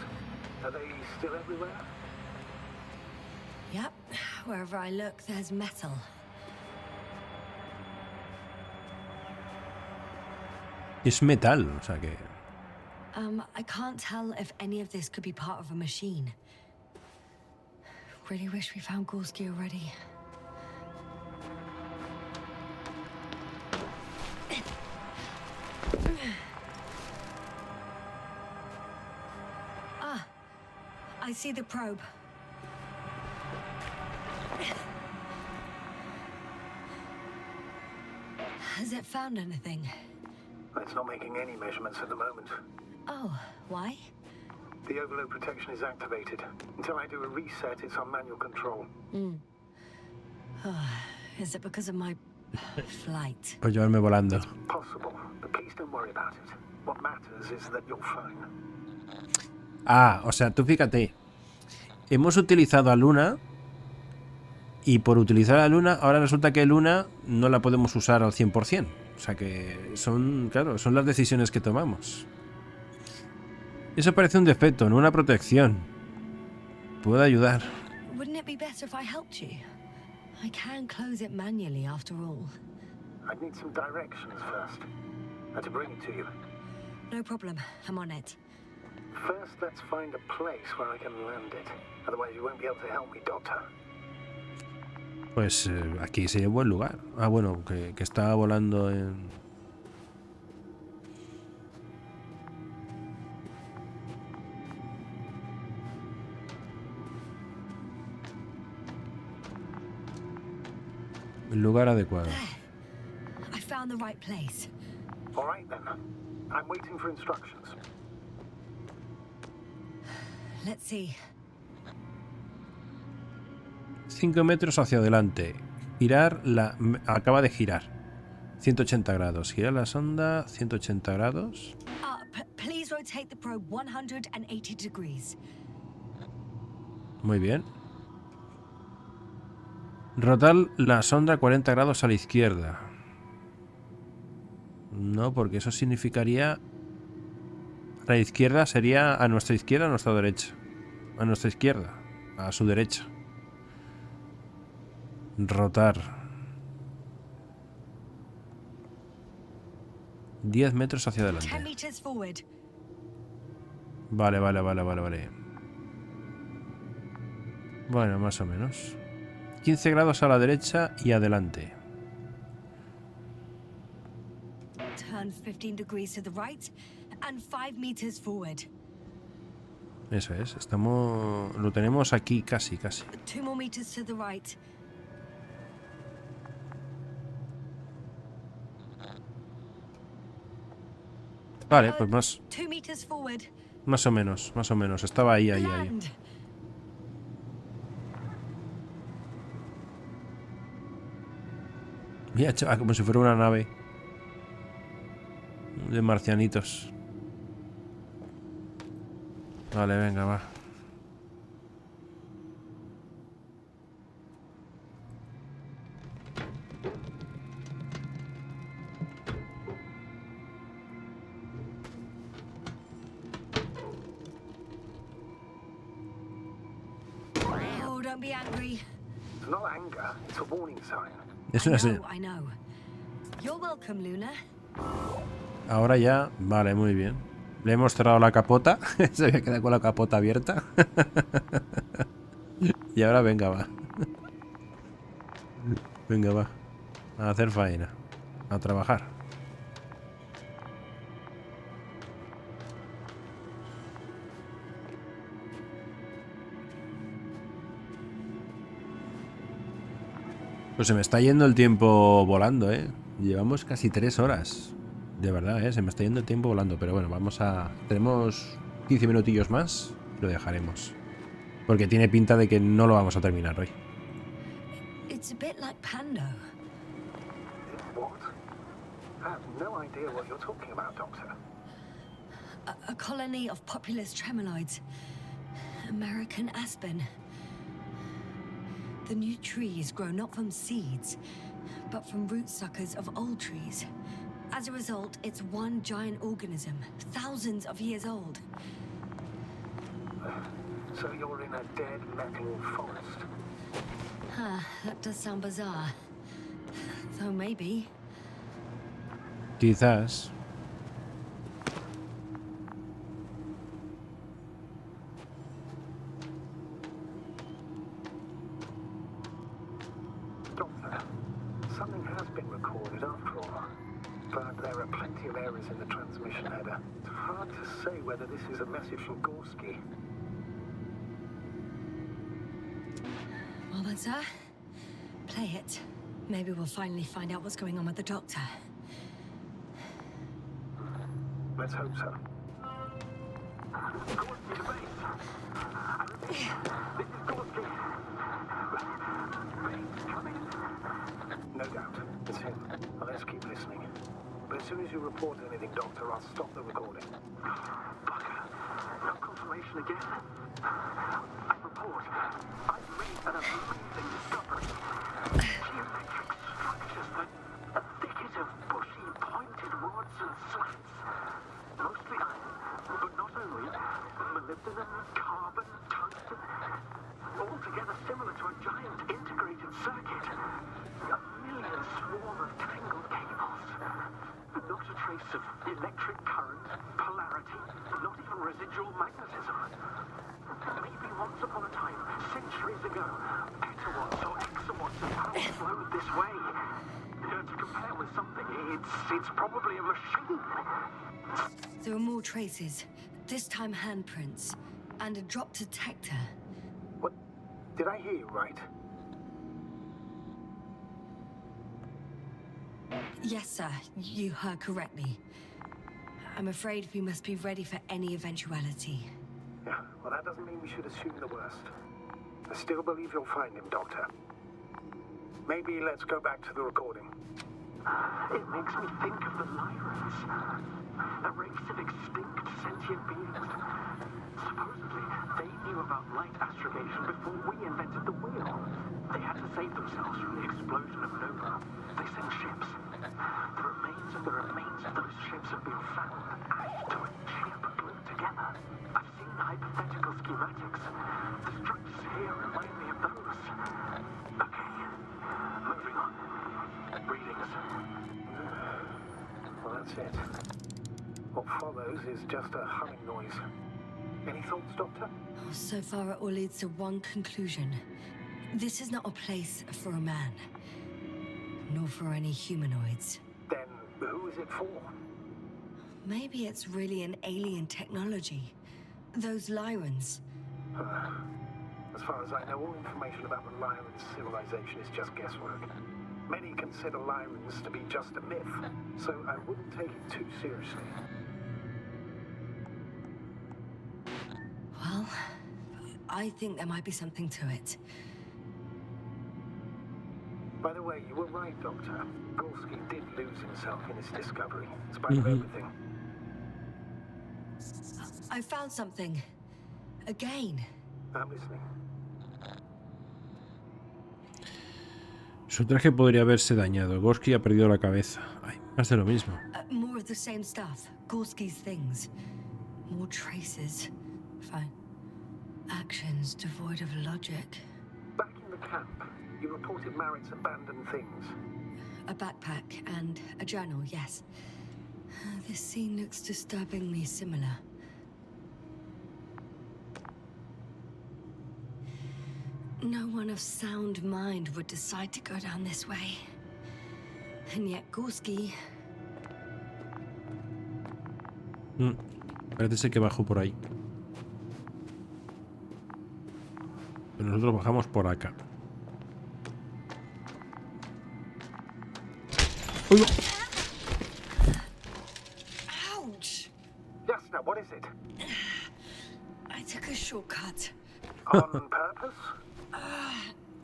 are they still everywhere?
Yep. Wherever I look, there's metal.
Es metal, o sea que...
I can't tell if any of this could be part of a machine. Really wish we found Gorski already. Ah, I see the probe. Has it found anything?
It's not making any measurements at the moment.
Oh, why?
The overload protection is activated. Until I do a reset, it's on manual control.
Is it because of my flight?
Por llevarme volando.
Possible, but please don't worry about it. What matters is that you're fine.
Ah, o sea, tú fíjate. Hemos utilizado a Luna y por utilizar a Luna, ahora resulta que Luna no la podemos usar al 100%. O sea que son, claro, son las decisiones que tomamos. Eso parece un defecto, no una protección. Puede ayudar.
Wouldn't it be better if I helped you? I can close it manually after all.
I'd need some directions first. How to bring it to you.
No problem, I'm on it.
First, let's find a place where I can land it. Otherwise, you won't be able to help me, Doctor.
Pues aquí sería un buen lugar. Ah, bueno, que estaba volando en... El lugar adecuado.
I found the right place.
All right, then. I'm waiting for instructions.
Let's see.
5 metros hacia adelante. Girar la... Acaba de girar. 180 grados. Girar la sonda 180 grados.
Please rotate the probe 180 degrees.
Muy bien. Rotar la sonda 40 grados a la izquierda. No, porque eso significaría... A la izquierda sería a nuestra izquierda o a nuestra derecha. A nuestra izquierda. A su derecha. Rotar. 10 metros hacia adelante. Vale. Bueno, más o menos. 15 grados a la derecha y adelante.
Turn 15 degrees to the right and 5 meters forward.
Eso es, estamos... Lo tenemos aquí casi.
2 more meters to the right.
Vale, pues más...
2 meters forward.
Más o menos. Estaba ahí.
Land.
Mira, chaval, como si fuera una nave de marcianitos. Vale, venga, va.
Oh, don't be angry.
It's not anger, it's a warning sign.
Es una
I know. You're welcome, Luna.
Ahora ya, vale, muy bien. Le hemos cerrado la capota. Se había quedado con la capota abierta. Y ahora venga, va. Venga, va. A hacer faena. A trabajar. Pues se me está yendo el tiempo volando, ¿eh? Llevamos casi 3 horas. De verdad, ¿eh? Se me está yendo el tiempo volando. Pero bueno, vamos a... Tenemos 15 minutillos más y lo dejaremos. Porque tiene pinta de que no lo vamos a terminar hoy.
It's a bit like Pando.
What? I have no idea what you're talking about, Doctor.
A colony of populous tremoloids. American aspen. The new trees grow not from seeds, but from root suckers of old trees. As a result, it's one giant organism, thousands of years old.
So you're in a dead metal forest.
Huh, that does sound bizarre. Though maybe.
Quizás.
Doctor, something has been recorded after all. But there are plenty of errors in the transmission header. It's hard to say whether this is a message from Gorski.
Well then, sir, play it. Maybe we'll finally find out what's going on with the doctor.
Let's hope so. No doubt. It's him. Well, let's keep listening. But as soon as you report anything, Doctor, I'll stop the recording. Bugger. No confirmation again. I report. I've made an amazing discovery. Geometric structures that are thicket of bushy, pointed rods and slats. Mostly iron, but not only. Molybdenum, carbon, tungsten. Altogether similar to a giant integrated circuit. A million swarm of tangled cables. Not a trace of electric current, polarity, not even residual magnetism. Maybe once upon a time, centuries ago, petawatts or exawatts of power flowed this way. To compare with something, it's probably a machine.
There are more traces, this time handprints, and a drop detector.
What? Did I hear you right?
Yes, sir, you heard correctly. I'm afraid we must be ready for any eventuality.
Yeah, well, that doesn't mean we should assume the worst. I still believe you'll find him, Doctor. Maybe let's go back to the recording. It makes me think of the Lyrans. A race of extinct sentient beings. Supposedly, they knew about light astrogation before we invented the wheel. They had to save themselves from the explosion of Nova. They sent ships. The remains of those ships have been found attached to a chip glued together. I've seen hypothetical schematics. The structures here remind me of those. Okay, moving on. Readings. Well, that's it. What follows is just a humming noise. Any thoughts, Doctor?
So far, it all leads to one conclusion. This is not a place for a man, nor for any humanoids.
Then who is it for?
Maybe it's really an alien technology. Those Lyrans.
As far as I know, all information about the Lyran civilization is just guesswork. Many consider Lyrans to be just a myth, so I wouldn't take it too seriously.
Well, I think there might be something to it.
By the way, you were right, Doctor. Gorski did lose himself in his discovery, in spite of everything.
I found something. Again.
I'm listening.
Su traje podría haberse dañado. Gorski ha perdido la cabeza. Ay, más de lo mismo.
More of the same stuff. Gorski's things. More traces. Fine. Actions devoid of logic.
Back in the camp, you reported Marit's abandoned things.
A backpack and a journal, yes. This scene looks disturbingly similar. No one of sound mind would decide to go down this way. And yet Gorski...
Parece ser que bajó por ahí. Pero nosotros bajamos por acá. ¡Uy!
Ouch!
Jasna, what is it?
I took a shortcut.
On purpose?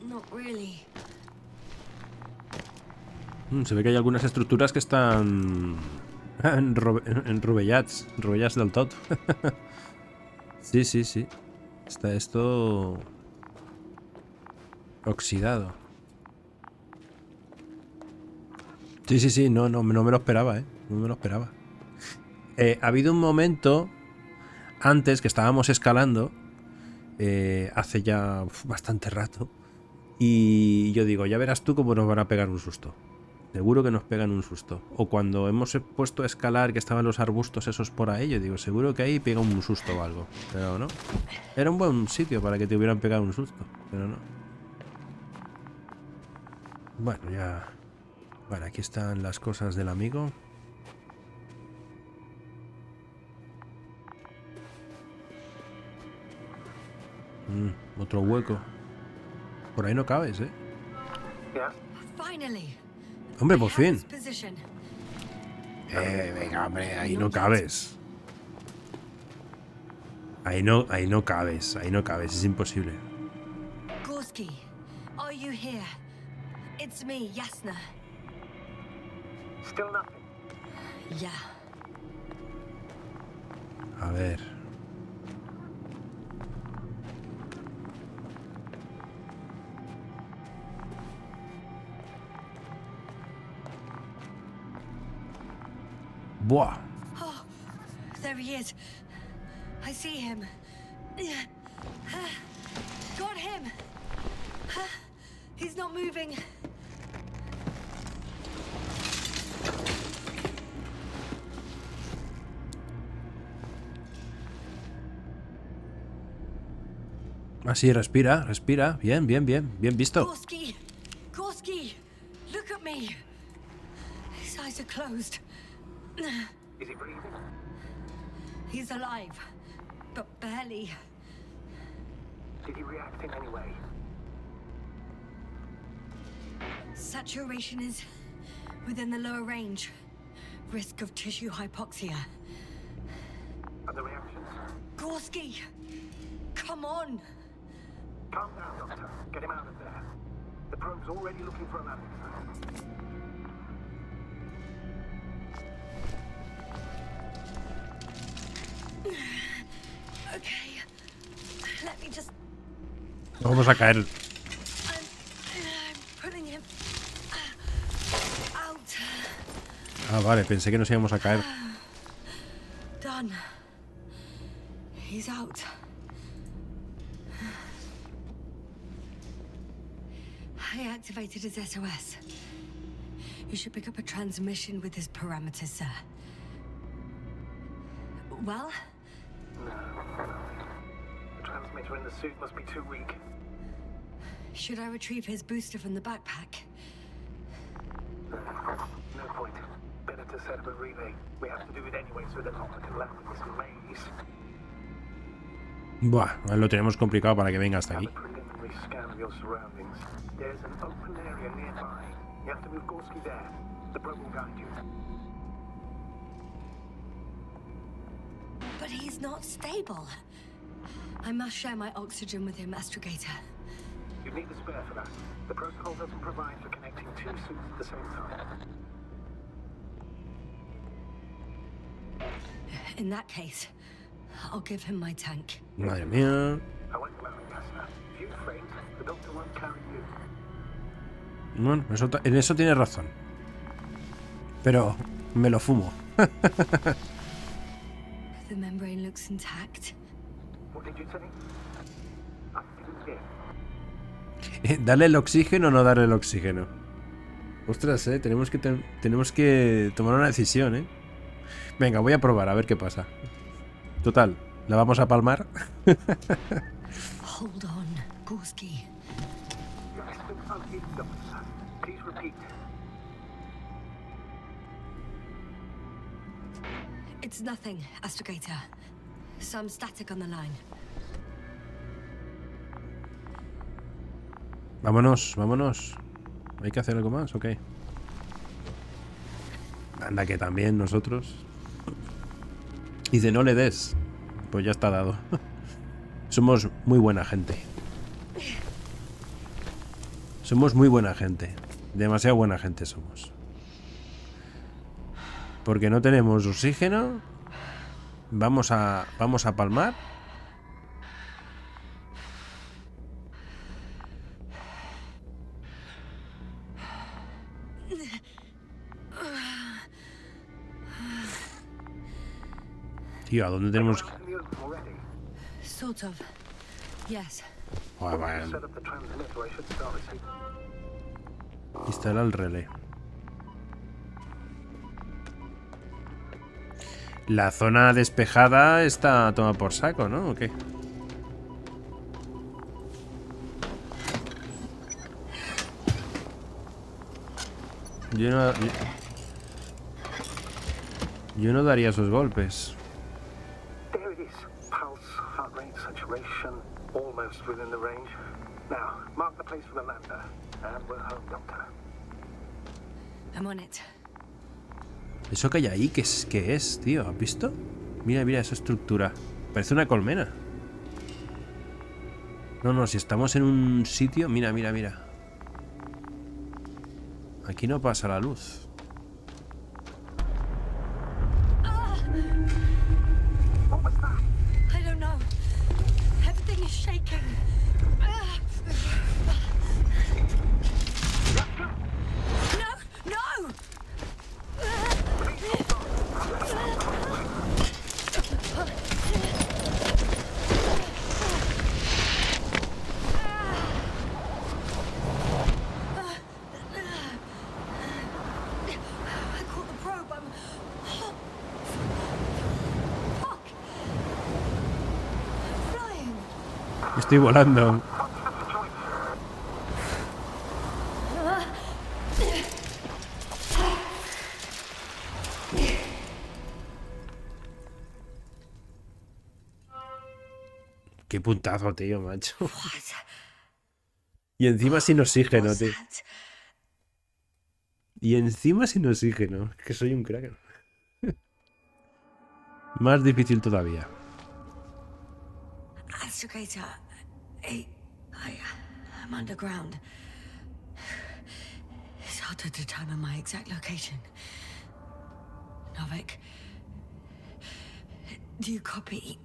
Not really.
Se ve que hay algunas estructuras que están enrovellats del tot. Sí, sí, sí. Está esto oxidado. Sí, sí, sí, no me lo esperaba, No me lo esperaba. Ha habido un momento antes que estábamos escalando, hace ya bastante rato, y yo digo, ya verás tú cómo nos van a pegar un susto. Seguro que nos pegan un susto. O cuando hemos puesto a escalar, que estaban los arbustos esos por ahí, yo digo, seguro que ahí pega un susto o algo. Pero no. Era un buen sitio para que te hubieran pegado un susto, pero no. Bueno, ya... Vale, aquí están las cosas del amigo. Otro hueco. Por ahí no cabes, ¿eh? Hombre, por fin. Venga, hombre, ahí no cabes. Ahí no cabes, ahí no cabes, es imposible.
Gorski, are you here? It's me, Yasna.
Still nothing.
Yeah.
A ver. Buah.
Oh, there he is. I see him. Got him. He's not moving.
Así, respira, respira. Bien, bien, bien. Bien visto.
Gorski! Gorski! Look at me! His eyes are closed.
Is he breathing?
He's alive, but barely.
Did he react in any way?
Saturation is within the lower range. Risk of tissue hypoxia.
Other reactions?
Gorski! Come on!
Calm down, Doctor. Get him out of there. The probe's already looking for a landing zone.
Okay. Let me just...
Vamos a caer.
I'm putting him out.
Ah, vale, pensé que nos íbamos a caer.
Done. He's out. I activated his SOS. You should pick up a transmission with his parameters, sir. Well?
No. The transmitter in the suit must be too weak.
Should I retrieve his booster from the backpack?
No point. Better to set up a relay. We have to do it anyway so that Hopper can land in this maze.
Buah, lo tenemos complicado para que venga hasta
Have
aquí.
a preliminary scan of your surroundings. There's an open area nearby. You have to move Gorski there. The probe will guide you.
But he's not stable. I must share my oxygen with him, Astrogator.
You need a spare for that. The protocol doesn't provide for connecting two suits at the same time.
In that case, I'll give him my tank.
Madre mía.
I won't allow it, Yasna. If you faint, the doctor won't carry you.
Bueno, en eso tienes razón. Pero me lo fumo.
The membrane looks intact.
What did you say? I didn't hear.
¿Darle el oxígeno o no darle el oxígeno? Ostras, tenemos que tomar una decisión, Venga, voy a probar a ver qué pasa. Total, ¿la vamos a palmar?
Hold on, Gorski.
You're still unhit, Doctor. Please repeat.
It's nothing, Astrogator. Some static on the line.
Vámonos, vámonos. ¿Hay que hacer algo más? Ok. Anda, que también nosotros. Dice, no le des. Pues ya está dado. Somos muy buena gente. Somos muy buena gente. Demasiado buena gente somos. Porque no tenemos oxígeno. Vamos a palmar. Tío, ¿a dónde tenemos que...?
Sort of. Yes.
Bueno. Instala el relé. La zona despejada está tomada por saco, ¿no? ¿O qué? Yo no daría esos golpes.
There it is. Pulse, heart rate, saturation, almost within the range. Now, mark the place for the lander, and we're home, Doctor.
I'm on it.
¿Eso que hay ahí? ¿Qué es, tío? ¿Has visto? Mira, mira esa estructura. Parece una colmena. No, si estamos en un sitio... Mira, mira, mira. Aquí no pasa la luz.
I don't know. Everything is shaking. No, no! I caught the probe. I'm... Fuck! Flying.
Estoy volando. Qué puntazo, tío, macho.
What?
Y encima sin oxígeno,
was
tío.
that?
Y encima sin oxígeno. Que soy un crack. Más difícil todavía.
Astrogator, I'm underground. It's hard to determine my exact location. Novik, do you copy?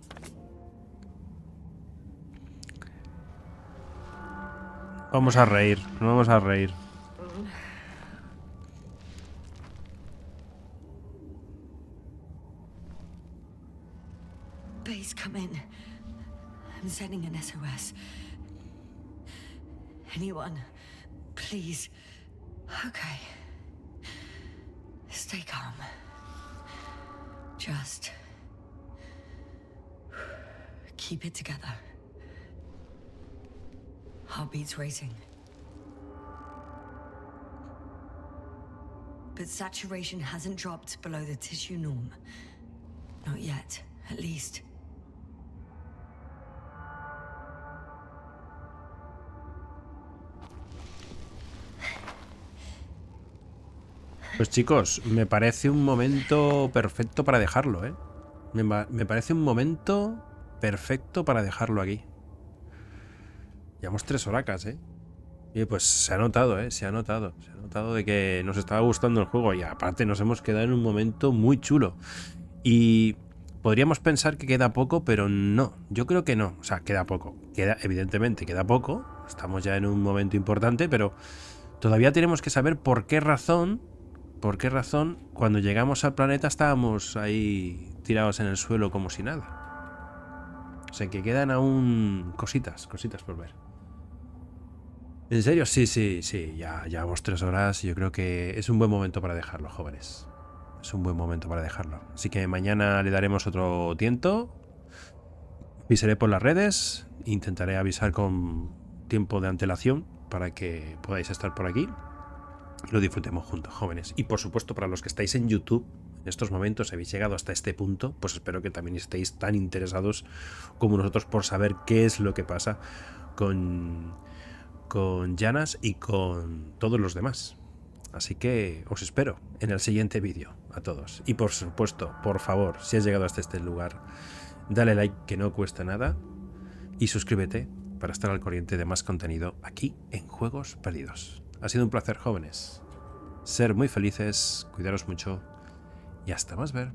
Vamos a reír, vamos a reír.
Base, come in. I'm sending an SOS. Anyone, please. Okay. Stay calm. Just keep it together. Heartbeats racing. But saturation hasn't dropped below the tissue norm. Not yet, at least.
Pues chicos, me parece un momento perfecto para dejarlo, ¿eh? Me parece un momento perfecto para dejarlo aquí. Llevamos 3 horacas, ¿eh? Y pues se ha notado, ¿eh? Se ha notado de que nos estaba gustando el juego. Y aparte nos hemos quedado en un momento muy chulo. Y podríamos pensar que queda poco, pero no. Yo creo que no. O sea, queda poco. Evidentemente queda poco. Estamos ya en un momento importante, pero todavía tenemos que saber por qué razón cuando llegamos al planeta estábamos ahí tirados en el suelo como si nada. O sea, que quedan aún cositas por ver. ¿En serio? Sí, ya llevamos 3 horas y yo creo que es un buen momento para dejarlo, jóvenes. Es un buen momento para dejarlo. Así que mañana le daremos otro tiento. Avisaré por las redes. Intentaré avisar con tiempo de antelación para que podáis estar por aquí y lo disfrutemos juntos, jóvenes. Y por supuesto, para los que estáis en YouTube, en estos momentos habéis llegado hasta este punto, pues espero que también estéis tan interesados como nosotros por saber qué es lo que pasa con Janas y con todos los demás. Así que os espero en el siguiente vídeo a todos. Y por supuesto, por favor, si has llegado hasta este lugar, dale like, que no cuesta nada, y suscríbete para estar al corriente de más contenido aquí en Juegos Perdidos. Ha sido un placer, jóvenes. Ser muy felices, cuidaros mucho y hasta más ver.